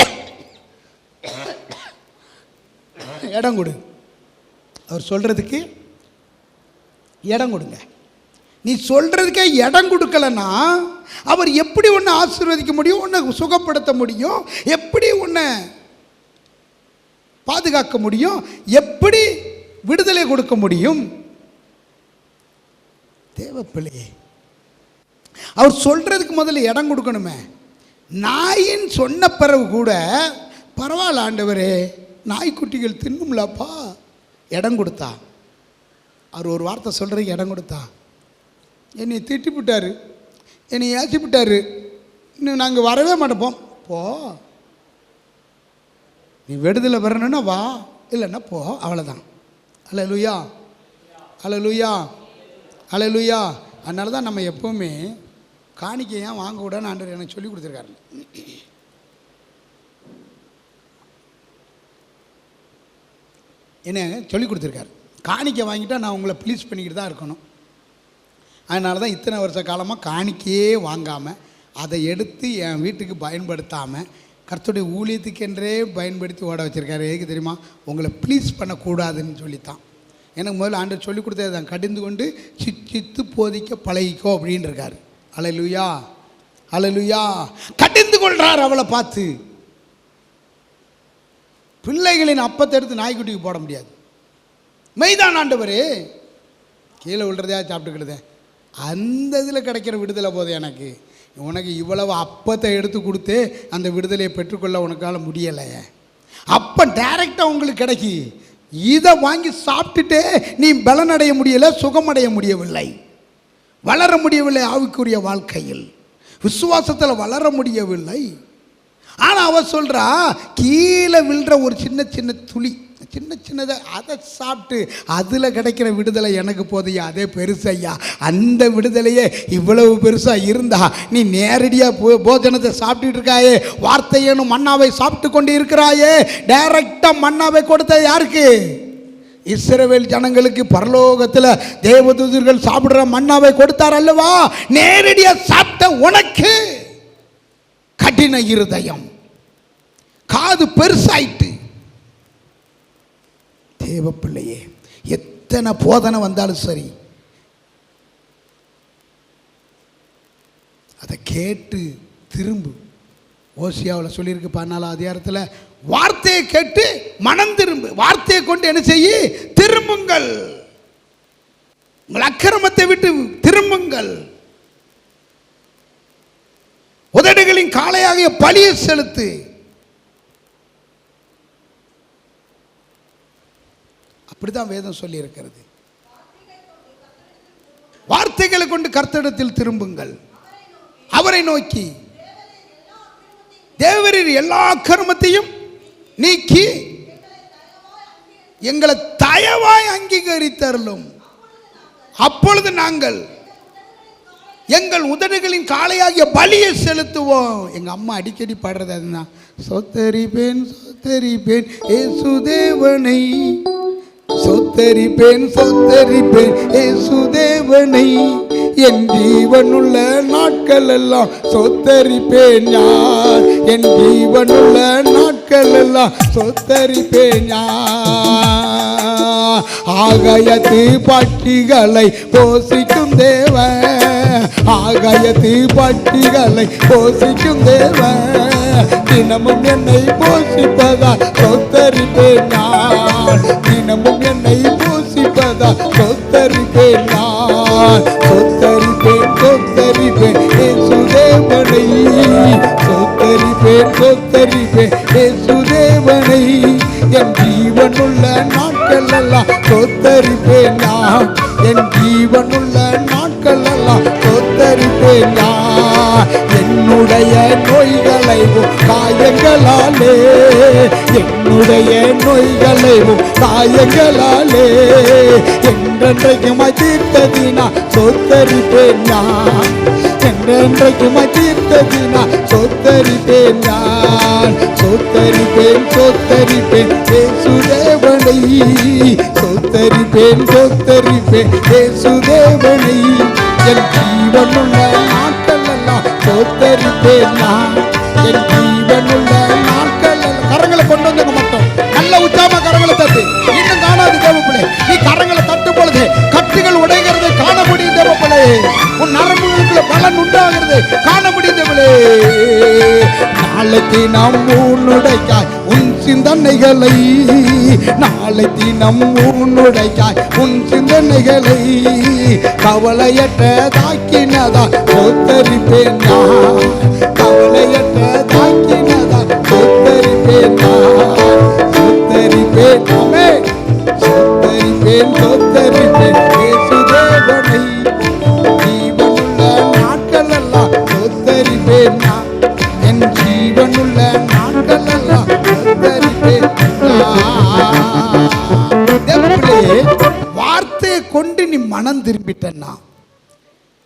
இடம் கொடு. அவர் சொல்றதுக்கு இடம் கொடுங்க. நீ சொல்றதுக்கே இடம் கொடுக்கலன்னா அவர் எப்படி உன்னை ஆசீர்வதிக்க முடியும்? உன்னை சுகப்படுத்த முடியும்? எப்படி உன்னை பாதுகாக்க முடியும்? எப்படி விடுதலை கொடுக்க முடியும்? தேவ பிள்ளையே, அவர் சொல்றதுக்கு முதல்ல இடம் கொடுக்கணுமே. நாயின் சொன்ன பிறகு கூட பரவாயில்ல ஆண்டவரே, நாய்க்குட்டிகள் தின்னும்லப்பா, இடம் கொடுத்தா. அவர் ஒரு வார்த்தை சொல்றதுக்கு இடம் கொடுத்தா. என்னை திட்டிவிட்டாரு, என்னை ஏசிவிட்டாரு, இன்னும் நாங்கள் வரவே மாட்டோம். போ, நீ விடுதலை வரணும்னா வா, இல்லைன்னா போ, அவ்வளோதான். அல்லேலூயா, அல்லேலூயா, அல்லேலூயா. அதனால தான் நம்ம எப்போவுமே காணிக்கை ஏன் வாங்கக்கூடாதுன்னு ஆண்டவர் எனக்கு சொல்லி கொடுத்துருக்காரு. என்ன சொல்லி கொடுத்துருக்காரு? காணிக்கை வாங்கிட்டால் நான் உங்களை ப்ளீஸ் பண்ணிக்கிட்டு தான் இருக்கணும். அதனால தான் இத்தனை வருஷ காலமாக காணிக்கையே வாங்காமல் அதை எடுத்து என் வீட்டுக்கு பயன்படுத்தாமல் கர்த்தருடைய ஊழியத்துக்கென்றே பயன்படுத்தி ஓட வச்சுருக்காரு. எதுக்கு தெரியுமா? உங்களை ப்ளீஸ் பண்ணக்கூடாதுன்னு சொல்லித்தான். எனக்கு முதல்ல ஆண்டவர் சொல்லி கொடுத்தது தான், கடிந்து கொண்டு சித்து போதிக்க பழகிக்கோ அப்படின்னு இருக்காரு. அல்லேலூயா, அல்லேலூயா. கடிந்து கொள்றார் அவளை பார்த்து. பிள்ளைகளின் அப்பத்தை எடுத்து நாய்க்குட்டிக்கு போட முடியாது. மெய்தான் ஆண்டவரே, கீழே விழுறதையா சாப்பிட்டுக்கிடுதேன். அந்த இதில் கிடைக்கிற விடுதலை போதும் எனக்கு. உனக்கு இவ்வளவு அப்பத்தை எடுத்து கொடுத்து அந்த விடுதலையை பெற்றுக்கொள்ள உனக்கால முடியலை. அப்போ டைரெக்டாக உங்களுக்கு கிடைக்கி. இதை வாங்கி சாப்பிட்டுட்டே நீ பலனடைய முடியலை, சுகமடைய முடியவில்லை, வளர முடியவில்லை. ஆவிக்குரிய வாழ்க்கையில் விசுவாசத்தில் வளர முடியவில்லை. ஆனால் அவ சொல்கிறா, கீழே விழுற ஒரு சின்ன சின்ன துளி, சின்னதை அதை சாப்பிட்டு அதில் கிடைக்கிற விடுதலை எனக்கு போதையா, அதே பெருசையா. அந்த விடுதலையே இவ்வளவு பெருசாக இருந்தா நீ நேரடியாக போஜனத்தை சாப்பிட்டுட்டு இருக்காயே, வார்த்தையனும் மன்னாவை சாப்பிட்டு கொண்டு இருக்கிறாயே. டைரக்டாக மன்னாவை கொடுத்த யாருக்கு? இஸ்ரவேல் ஜனங்களுக்கு பரலோகத்தில் தேவதூதர்கள் சாப்பிடுற மன்னாவை கொடுத்தார் அல்லவா? நேரடியாக சாப்பிட்ட உனக்கு கடின இருதயம், காது பெருசாயிட்டு. தேவ பிள்ளையே, எத்தனை போதனை வந்தாலும் சரி அதை கேட்டு திரும்பு. ஓசியாவில் சொல்லியிருக்கு 14ஆம் அதிகாரத்தில், வார்த்தையை கேட்டு மனம் திரும்பு. வார்த்தையை கொண்டு என்ன செய்ய? திரும்புங்கள். உங்கள் அக்கிரமத்தை விட்டு திரும்புங்கள். உதடுகளின் காளையாகிய பலியை செலுத்து. அப்படிதான் வேதம் சொல்லி இருக்கிறது. வார்த்தைகளை கொண்டு கர்த்தரிடத்தில் திரும்புங்கள். அவரை நோக்கி தேவரீர் எல்லா அக்கிரமத்தையும் நீக்கி எங்களை தயவாய் அங்கீகரித்தருளும். அப்பொழுது நாங்கள் எங்கள் உதடுகளின் காளையாகிய பலியை செலுத்துவோம். எங்க அம்மா அடிக்கடி பாடுறது அதுதான். சொத்தரிப்பேன் சொத்தரிப்பேன் இயேசுதேவனை, சொத்தரிப்பேன் சொத்தரிப்பேன் இயேசுதேவனை, என் ஜீவனுள்ள நாட்கள் எல்லாம் சொத்தரிப்பேன் நான், என் ஜீவனுள்ள நாட்கள் எல்லாம் சொத்தரிப்பேன் நான். ஆகாயத்து பட்சிகளை போஷிக்கும் தேவன், ஆகாயத்து பட்சிகளை போஷிக்கும் தேவன், தினமும் என்னை போஷிப்பதா சொத்தரிப்பேன் நான், தினமும் என்னை போஷிப்பதா சொத்தரிப்பேன் நான். சொத்தரிப்பேன் சொத்தரிப்பேன் இயேசுதேவனை, சொத்தரிப்பேன் சொத்தரிப்பேன் இயேசுதேவனை, என் ஜீவனுள்ள நாட்கள் எல்லாம் சொத்தரிப்பேன் நான், என் ஜீவனுள்ள நாட்கள் எல்லாம் சொத்தரிப்பேன் நான். என்னுடைய நோய்களையும் காயங்களாலே, என்னுடைய நோய்களையும் காயங்களாலே என்றென்றைக்குமாய் தீர்த்ததினா சொத்தரிப்பேன் நான், என்றென்றைக்குமாய் தீர்த்ததினா சொத்தரிப்பேன் நான். சொத்தரிப்பேன் சொத்தரிப்பேன் இயேசுதேவனை, சொத்தரிப்பேன் சொத்தரிப்பேன் இயேசுதேவனை, என் ஜீவனுள்ள நாட்கள் எல்லாம் சொத்தரிப்பேன் நான், என் ஜீவனுள்ள நாட்கள் எல்லாம். கரங்களை கொண்டு வந்து மட்டும் நல்ல உச்சாம கரங்களை தட்டு. இன்னும் காணாது தேவப்பிள்ளை, நீ கரங்களை தட்டும் பொழுது கட்டுகள் உடைகிறது காண முடியும் தேவப்பிள்ளை, உன் நரம்புகளுக்குள்ள பலன் உண்டாகிறது காண முடியும் தேவப்பிள்ளை. நாளைக்கு நாம் உன்னுடைக்காய் உன் சிந்தனைகளை, நாளை தினம் உன்னுடைக்காய் உன் சிந்தனைகளை கவலையற்றதாக்கினதா சொத்தரிப்பேன் நான், கவலையற்றதாக்கினதா சொத்தரிப்பேன் நான். சொத்தரிப்பேன் சொத்தரிப்பேன் சொத்தரிப்பேன் இயேசுதேவனை, ஜீவனுள்ள நாட்கள் எல்லாம் சொத்தரிப்பேன் நான், என் ஜீவனுள்ள நாட்கள் எல்லாம் சொத்தரிப்பேன் நான். வார்த்தையை கொண்டு நீ மனம் திரும்பிட்டன்னா,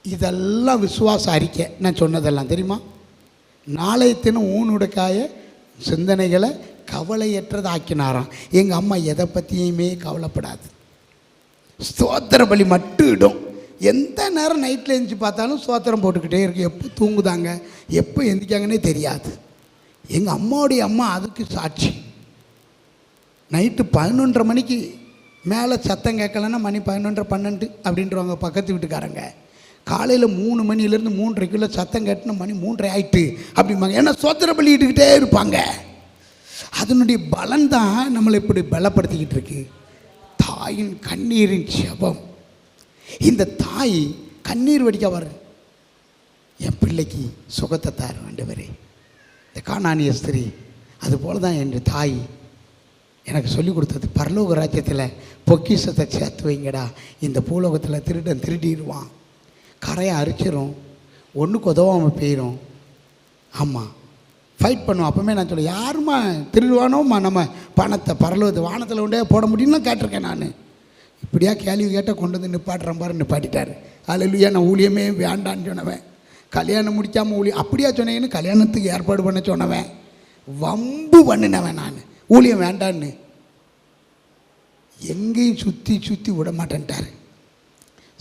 இதெல்லாம் விசுவாச அறிக்கை. நான் சொன்னதெல்லாம் தெரியுமா? நாளைய தினம் ஊனுடைக்காய சிந்தனைகளை கவலையற்றது ஆக்கினாராம். எங்கள் அம்மா எதை பற்றியுமே கவலைப்படாது, ஸ்தோத்திர பலி மட்டும் இடும். எந்த நேரம் நைட்டில் எழுந்துச்சு பார்த்தாலும் ஸ்தோத்திரம் போட்டுக்கிட்டே இருக்கு. எப்போ தூங்குதாங்க எப்போ எந்திரிக்காங்கன்னே தெரியாது. எங்கள் அம்மாவுடைய அம்மா அதுக்கு சாட்சி. நைட்டு 11:30 மணிக்கு மேலே சத்தம் கேட்கலன்னா மணி 11:30 12 அப்படின்றவங்க பக்கத்து வீட்டுக்காரங்க. காலையில் 3 மணிலேருந்து 3:30க்குள்ளே சத்தம் கேட்டுனா மணி 3:30 ஆயிட்டு அப்படிம்பாங்க. ஏன்னா ஸ்தோத்திர பலி இட்டுக்கிட்டே இருப்பாங்க. அதனுடைய பலன் தான் நம்மளை இப்படி பலப்படுத்திக்கிட்டு இருக்கு. தாயின் கண்ணீரின் ஜெபம். இந்த தாய் கண்ணீர் வடிக்க வர்ற என் பிள்ளைக்கு சுகத்தை தார் ஆண்டவரே. இந்த கானானிய ஸ்திரீ அதுபோல தான் என் தாய் எனக்கு சொல்லி கொடுத்தது. பரலோக ராஜ்யத்தில் பொக்கிஷத்தை சேர்த்து வைங்கடா, இந்த பூலோகத்தில் திருடன் திருடிடுவான், கரையை அரிச்சிரும், ஒன்றுக்கு உதவாமல் போயிடும். ஆமாம், ஃபைட் பண்ணுவோம். அப்போவுமே நான் சொல்ல யாருமா திருடுவானோம்மா நம்ம பணத்தை பரலோகத்தை வானத்தில் உண்டே போட முடியும்னு கேட்டிருக்கேன். நான் இப்படியா கேள்வி கேட்டால் கொண்டு வந்து நிப்பாட்டுறேன் பாரு, நிப்பாட்டிட்டார். அல்லேலூயா. நான் ஊழியமே வேண்டான்னு சொன்னவன், கல்யாணம் முடிக்காமல் ஊழியம் அப்படியா சொன்னேன்னு கல்யாணத்துக்கு ஏற்பாடு பண்ண சொன்னவன், வம்பு பண்ணினவன் நான். ஊழியம் வேண்டான்னு எங்கேயும் சுற்றி சுற்றி விட மாட்டேன்ட்டார்.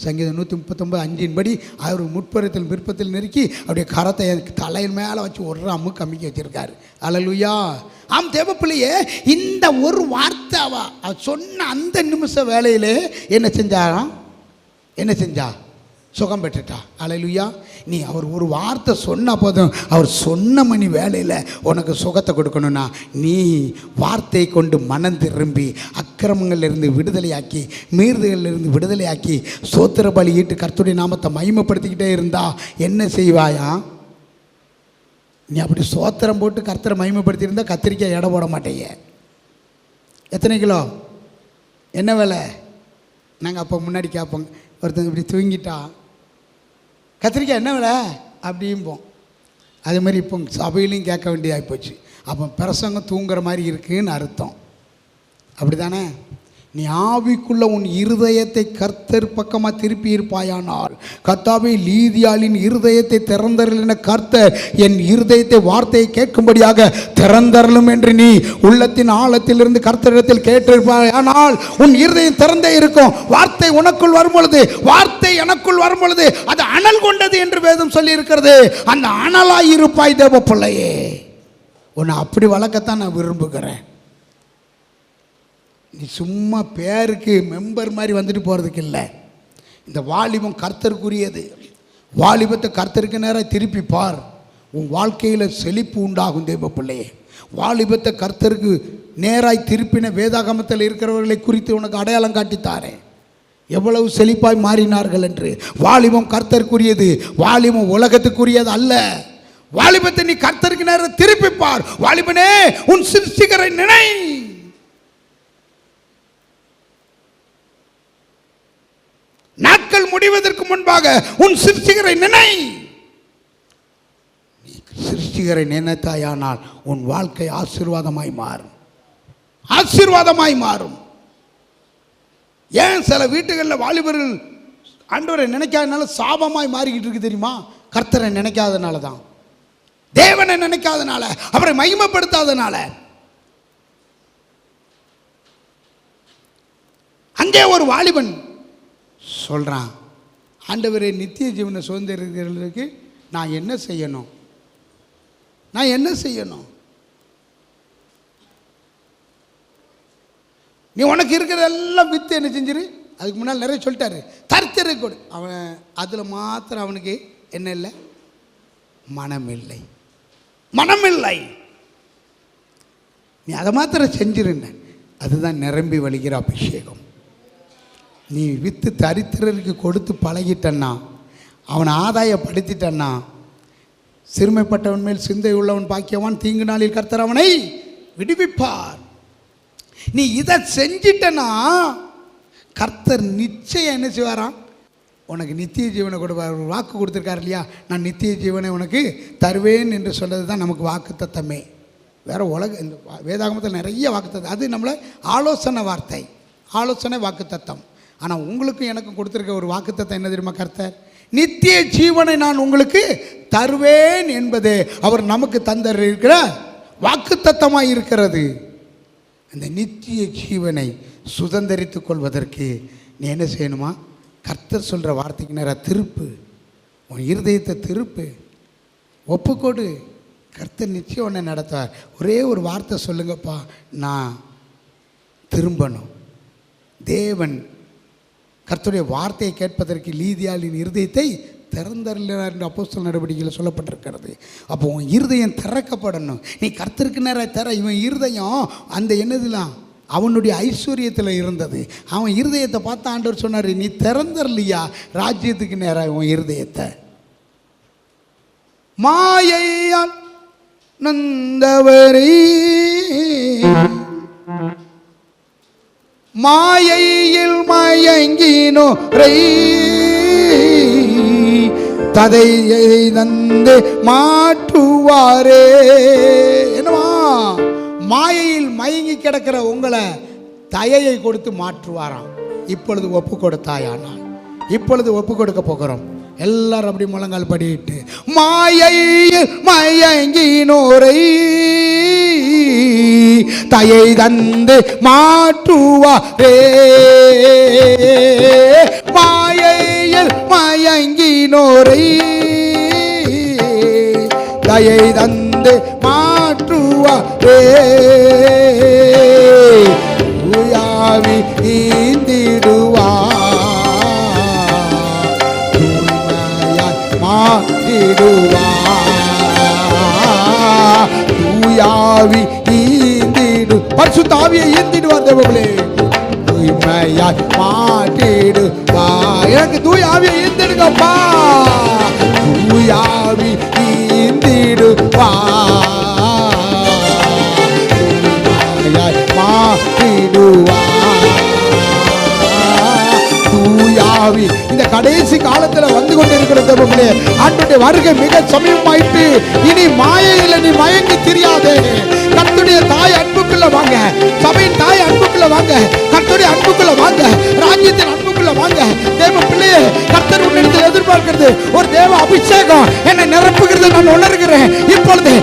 சங்கீதம் 139:5 படி அவர் முற்புறத்தில் விருப்பத்தில் நெருக்கி அவருடைய கரத்தை தலையின் மேலே வச்சு ஒரு அம்முக்கு கம்மிக்க வச்சுருக்காரு. அல்லேலூயா. ஆம் தேவப்பிள்ளையே, இந்த ஒரு வார்த்தை அவ சொன்ன அந்த நிமிஷ வேலையிலே என்ன செஞ்சாராம்? என்ன செஞ்சா? சுகம் பெற்றுட்டா. அல்லேலூயா. நீ அவர் ஒரு வார்த்தை சொன்ன போதும், அவர் சொன்ன மணி வேலையில் உனக்கு சுகத்தை கொடுக்கணும்னா நீ வார்த்தை கொண்டு மனம் திரும்பி அக்கிரமங்களிலிருந்து விடுதலையாக்கி மீறுதலிலிருந்து விடுதலையாக்கி சோத்திர பலியிட்டு கர்த்தருடைய நாமத்தை மகிமைப்படுத்திக்கிட்டே இருந்தா என்ன செய்வாயா? நீ அப்படி சோத்திரம் போட்டு கர்த்தரை மகிமைப்படுத்தியிருந்தா கத்திரிக்காய் எடை போட மாட்டேங்க. எத்தனை கிலோ, என்ன விலை? நாங்கள் அப்போ முன்னாடி கேட்போங்க, ஒருத்தங்க இப்படி தூங்கிட்டா கத்திரிக்காய் என்ன விலை அப்படிம்போம். அதே மாதிரி இப்போ சபையிலையும் கேட்க வேண்டியதாகி போச்சு. அப்போ பிரசங்கம் தூங்குற மாதிரி இருக்குன்னு அர்த்தம். அப்படி தானே? நீ ஆவிக்குள்ள உன் இருதயத்தை கர்த்தர் பக்கமாக திருப்பி இருப்பாயானால், கர்த்தாவே லீதியாளின் இருதயத்தை திறந்தருளின கர்த்தர் என் இருதயத்தை வார்த்தையை கேட்கும்படியாக திறந்தருளும் என்று நீ உள்ளத்தின் ஆழத்திலிருந்து கர்த்தரிடத்தில் கேட்டிருப்பாயானால் உன் இருதயம் திறந்தே இருக்கும். வார்த்தை உனக்குள் வரும் பொழுது, வார்த்தை எனக்குள் வரும் பொழுது அது அனல் கொண்டது என்று வேதம் சொல்லி இருக்கிறது. அந்த அனலாய் இருப்பாய் தேவ பிள்ளையே. உன்னை அப்படி வளர்க்கத்தான் நான் விரும்புகிறேன். நீ சும்மா பேருக்கு மெம்பர் மாதிரி வந்துட்டு போகிறதுக்கு இல்லை. இந்த வாலிபம் கர்த்தருக்குரியது. வாலிபத்தை கர்த்தருக்கு நேராக திருப்பி பார். உன் வாழ்க்கையில் செழிப்பு உண்டாகும் தேவ பிள்ளையே. வாலிபத்தை கர்த்தருக்கு நேராய் திருப்பின வேதாகமத்தில் இருக்கிறவர்களை குறித்து உனக்கு அடையாளம் காட்டித்தாரேன், எவ்வளவு செழிப்பாய் மாறினார்கள் என்று. வாலிபம் கர்த்தருக்குரியது, வாலிபம் உலகத்துக்குரியது அல்ல. வாலிபத்தை நீ கர்த்தருக்கு நேராக திருப்பி பார். வாலிபனே, உன் சிருஷ்டிகரை நினை. நாட்கள் முடிவதற்கு முன்பாக உன் சிருஷ்டிகரை நினை. நீ சிருஷ்டிகரை நினைத்தாயானால் உன் வாழ்க்கை ஆசீர்வாதமாய் மாறும், ஆசீர்வாதமாய் மாறும். ஏன் சில வீட்டுகளில் வாலிபர்கள் ஆண்டவரை நினைக்காதனால சாபமாய் மாறிக்கிட்டு இருக்கு தெரியுமா? கர்த்தரை நினைக்காதனால தான், தேவனை நினைக்காதனால, அவரை மகிமைப்படுத்தாதனால. அங்கே ஒரு வாலிபன் சொல்கிறான், ஆண்டவரே நித்திய ஜீவனை சுதந்திரர்களுக்கு நான் என்ன செய்யணும்? நான் என்ன செய்யணும்? நீ உனக்கு இருக்கிறதெல்லாம் வித்து என்ன செஞ்சிரு. அதுக்கு முன்னால் நிறைய சொல்லிட்டாரு, தரித்திரை கொடு. அவன் அதில் மாத்திரம் அவனுக்கு என்ன இல்லை? மனமில்லை, மனமில்லை. நீ அதை மாத்திரம் செஞ்சிருந்த, அதுதான் நிரம்பி வழிகிற அபிஷேகம். நீ வித்து தரித்திரருக்கு கொடுத்து பழகிட்டன்னா, அவனை ஆதாயப்படுத்திட்டன்னா, சிறுமைப்பட்டவன் மேல் சிந்தை உள்ளவன் பாக்கியவான், தீங்கு நாளில் கர்த்தர் அவனை விடுவிப்பார். நீ இதை செஞ்சிட்டனா கர்த்தர் நிச்சயம் என்ன செய்வாராம்? உனக்கு நித்திய ஜீவனை கொடுப்பார். வாக்கு கொடுத்துருக்காரு இல்லையா, நான் நித்திய ஜீவனை உனக்கு தருவேன் என்று சொல்கிறது தான் நமக்கு வாக்கு தத்தமே. வேறு இந்த வேதாகமத்தில் நிறைய வாக்கு தத்தம், அது நம்மளை ஆலோசனை வார்த்தை, ஆலோசனை வாக்கு தத்தம். ஆனால் உங்களுக்கும் எனக்கும் கொடுத்துருக்க ஒரு வாக்குத்தத்தம் என்ன தெரியுமா? கர்த்தர் நித்திய ஜீவனை நான் உங்களுக்கு தருவேன் என்பது அவர் நமக்கு தந்திருக்கிற வாக்குத்தத்தமாக இருக்கிறது. அந்த நித்திய ஜீவனை சுதந்திரித்துக் கொள்வதற்கு நீ என்ன செய்யணுமா? கர்த்தர் சொல்கிற வார்த்தைக்கு நேராக திருப்பு, உன் இருதயத்தை திருப்பு, ஒப்புக்கொடு. கர்த்தர் நிச்சயம் உன்னை நடத்துவார். ஒரே ஒரு வார்த்தை சொல்லுங்கப்பா, நான் திரும்பணும். தேவன் கர்த்தருடைய வார்த்தையை கேட்பதற்கு லீதியாளின் இருதயத்தை திறந்தருளினார் என்று அப்போஸ்தலர் நடவடிக்கையில் சொல்லப்பட்டிருக்கிறது. அப்போ உன் இருதயம் திறக்கப்படணும். நீ கர்த்தருக்கு நேராக இவன் இருதயம் அந்த என்னதுலாம் அவனுடைய ஐஸ்வர்யத்தில் இருந்தது. அவன் இருதயத்தை பார்த்து ஆண்டவர் சொன்னார், நீ திறந்தரலையா ராஜ்யத்துக்கு நேராக உன் இருதயத்தை. மாயையால் நந்தவரே, மாயையில் மயங்கினோரை ததையை தந்து மாற்றுவாரே. என்னவா? மாயையில் மயங்கி கிடக்கிற உங்களை தயையை கொடுத்து மாற்றுவாராம். இப்பொழுது ஒப்பு கொடுத்தாயானால், இப்பொழுது ஒப்பு கொடுக்க போகிறோம். எல்லாரும் அப்படி முழங்கால் படிட்டு, மாயையில் மயங்கினோரை தயை தந்து மாற்றுவாரே, மாயையில் மயங்கினோரை தயை தந்து மாற்றுவாரே, உயாவி ஈந்திடுவார், தூயாவி ஈந்திடு பரிசுத்த ஆவியை ஈந்திடுவார் தேவர்களே. தூய்மையாய் மாற்றிடுவா. எனக்கு தூய ஆவியை ஈந்திடுங்கப்பா. தூயாவி ஈந்திடுவா. தூய்மையாய் மாற்றிடுவா. தூயாவி இந்த கடைசி காலத்துல வந்து கொண்டிருக்கிற தேவர்களே, ஆண்டவருடைய வருகை மிக சமீபமாயிட்டு. இனி மாயையில நீ மயங்கி தெரியாதே. கர்த்தருடைய தாய் அன்புக்குள்ள வாங்க, சபையின் தாய் அன்புக்குள்ள வாங்க, கர்த்தருடைய அன்புக்குள்ள வாங்க, ராஜ்யத்தின் அன்புக்குள்ள வாங்க. தேவ பிள்ளையே, கர்த்தர் உன்னிடத்தில் எதிர்பார்க்கிறது ஒரு தேவ அபிஷேகம். என்னை நிரப்புகிறது நான் உணர்கிறேன். இப்பொழுதே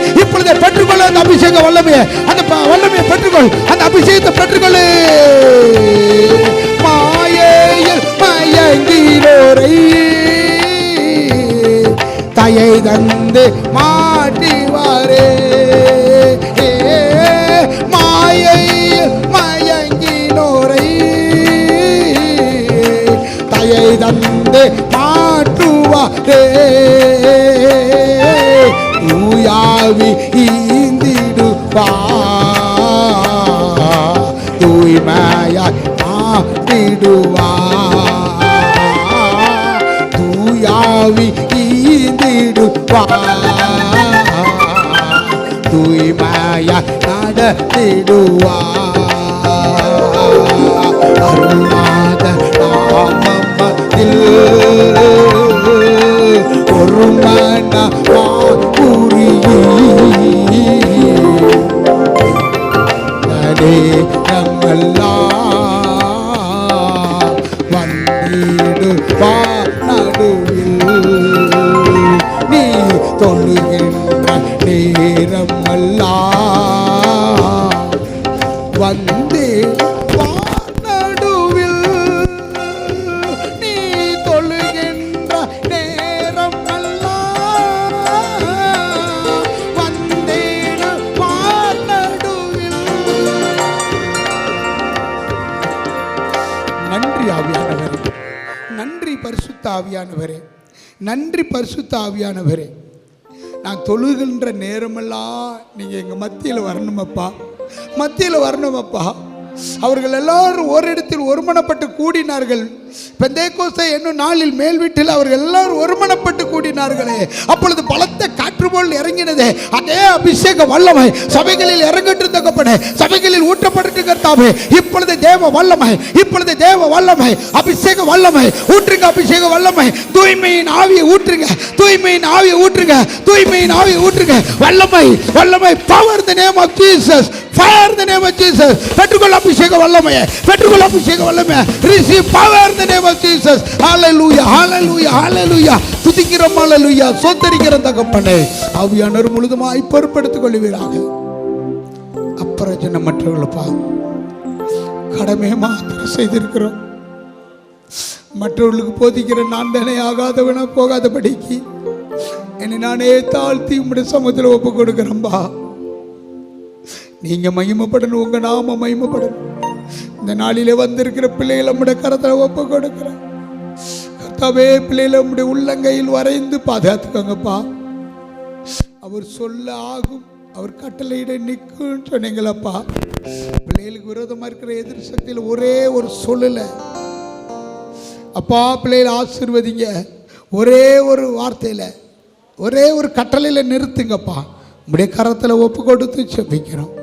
பெற்றுக்கொள்ள அந்த அபிஷேக வல்லமையை, அந்த வல்லமையை பெற்றுக்கொள், அந்த அபிஷேகத்தை பெற்றுக்கொள்ளு. மாயையில் மயங்கினோரை தயை தந்து மாட்டிவாரே. மாயையில் மயங்கினோரை தயை தந்து மாட்டுவாரே. தூயாவி ஈந்திடுவா. தூய்மையாய் மாட்டிடுவா. தூயாவி ஈந்திடுவா. தூய்மையாய் நடத்திடுவா. அருளாத நாமத்தில் ஒரு மனமா புரியே வந்திடுவா. நடுவில் நீ தொழுகின்ற நேரம் அல்லா வந்திடுவா. நடுவில் நீ தொழுகின்ற நேரம் அல்லா வந்திடுவா. நடுவில் நன்றி ஆவியானவரே, நன்றி பரிசுத்த ஆவியானவரே, நன்றி பரிசுத்த ஆவியானவரே. நான் தொழுகின்ற நேரமெல்லாம் நீங்கள் எங்கள் மத்தியில் வரணுமப்பா, மத்தியில் வரணுமப்பா. அவர்கள் எல்லாரும் ஓரிடத்தில் ஒருமனப்பட்டு கூடினார்கள். பெந்தேகோஸ்தே என்னும் நாளில் மேல் வீட்டில் அவர்கள் எல்லாரும் ஒருமனப்பட்டு கூடினார்களே, அப்பொழுது பலத்த காற்று போல் இறங்கினதே. அதே அபிஷேக வல்லமை சபைகளில் இறங்கட்டும் தகப்பனே, சபைகளில் ஊற்றப்பட்டு கர்த்தாவே. இப்பொழுது தேவ வல்லமை, இப்பொழுது தேவ வல்லமை, அபிஷேக வல்லமை ஊற்றுங்க, அபிஷேக வல்லமை. தூய்மையின் ஆவியை ஊற்றுங்க, தூய்மையின் ஆவியை ஊற்றுங்க, தூய்மையின் ஆவியை ஊற்றுங்க. வல்லமை, வல்லமை. Power the name of Jesus, fire the name of Jesus. பெற்றுக்கொள்ள அபிஷேக வல்லமையை, பெற்றுக்கொள்ள அபிஷேக வல்லமையை. Receive power the name of Jesus. Hallelujah, hallelujah, hallelujah. துதிக்கிறோம், ஹalleluya. சோதரிக்கிறோம் தகப்பனே. ஆவியானவர் முழுதுமாய் பொறுப்பெடுத்துக் கொள்வீராக. அப்பிரயோஜனமற்றவர்களப்பா, கடமை மாத்திரம் செய்திருக்கிறோம். மற்றவர்களுக்கு போதிக்கிற நான் தானே ஆகாதவனா போகாதபடிக்கு என்னை நானே தாழ்த்தி உம்முடைய சமூகத்தில் ஒப்பு கொடுக்கிறேன்பா. நீங்க மகிமைப்படணும், உங்க நாம மகிமைப்படணும். இந்த நாளிலே வந்திருக்கிற பிள்ளைகளை நம்முடைய கரத்தில் ஒப்பு கொடுக்கிறேன் கர்த்தாவே. பிள்ளைகளை நம்முடைய உள்ளங்கையில் வரைந்து பாதுகாத்துக்கோங்கப்பா. அவர் சொல்ல ஆகும், அவர் கட்டளையிட நிற்கும் சொன்னீங்களப்பா. பிள்ளைகளுக்கு விரோதமாக இருக்கிற எதிர் சக்தியில் ஒரே ஒரு சொல்லல அப்பா. பிள்ளைகளை ஆசீர்வதிங்க. ஒரே ஒரு வார்த்தையில், ஒரே ஒரு கட்டளையில் நிறுத்துங்கப்பா. உங்களுடைய கரத்தில் ஒப்பு கொடுத்து செபிக்கிறோம்.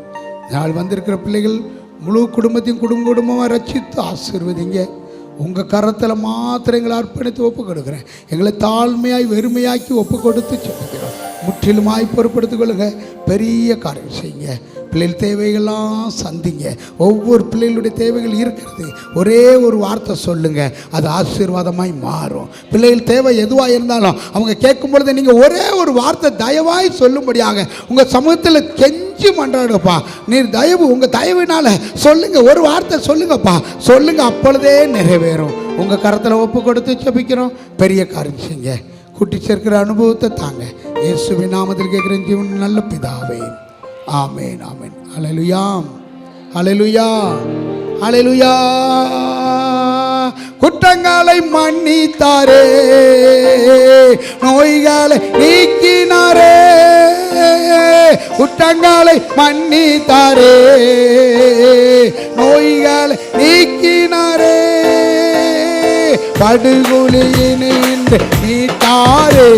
நாள் வந்திருக்கிற பிள்ளைகள் முழு குடும்பத்தையும் குடும்பமாக ரட்சித்து ஆசீர்வதிங்க. உங்கள் கரத்தில் மாத்திரம் எங்களை அர்ப்பணித்து ஒப்பு கொடுக்குறேன். எங்களை தாழ்மையாய் வெறுமையாக்கி ஒப்பு கொடுத்து செபிக்கிறோம். முற்றிலுமாய் பொறுப்படுத்திக் கொள்ளுங்க. பெரிய காரியம் செய்யுங்க. பிள்ளைகள் தேவைகள்லாம் சந்திங்க. ஒவ்வொரு பிள்ளைகளுடைய தேவைகள் இருக்கிறது. ஒரே ஒரு வார்த்தை சொல்லுங்கள், அது ஆசீர்வாதமாய் மாறும். பிள்ளைகள் தேவை எதுவாக இருந்தாலும் அவங்க கேட்கும் பொழுது நீங்கள் ஒரே ஒரு வார்த்தை தயவாய் சொல்லும்படியாக உங்கள் சமூகத்தில் கெஞ்சி மன்றாடுப்பா. நீர் தயவு, உங்கள் தயவினால் சொல்லுங்கள், ஒரு வார்த்தை சொல்லுங்கப்பா, சொல்லுங்கள், அப்பொழுதே நிறைவேறும். உங்கள் கரத்தில் ஒப்பு கொடுத்து செபிக்கிறோம். பெரிய காரியம் செய்யுங்க. கூட்டி சேர்க்கிற அனுபவத்தை தாங்க. இயேசுவின் நாமத்தில் கேட்குறேன் ஜீவன் நல்ல பிதாவே, ஆமேன், ஆமேன். ஹல்லேலூயா, ஹல்லேலூயா, ஹல்லேலூயா. குற்றங்களை மன்னித்தாரே, நோய்களை நீக்கினாரே, குற்றங்களை மன்னித்தாரே, நோய்களை நீக்கினாரே, படுகொலியினின்று மீட்டாரே,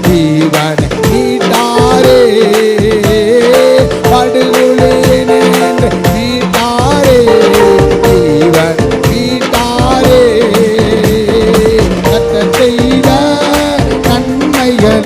ஜீவனை மீட்டாரே.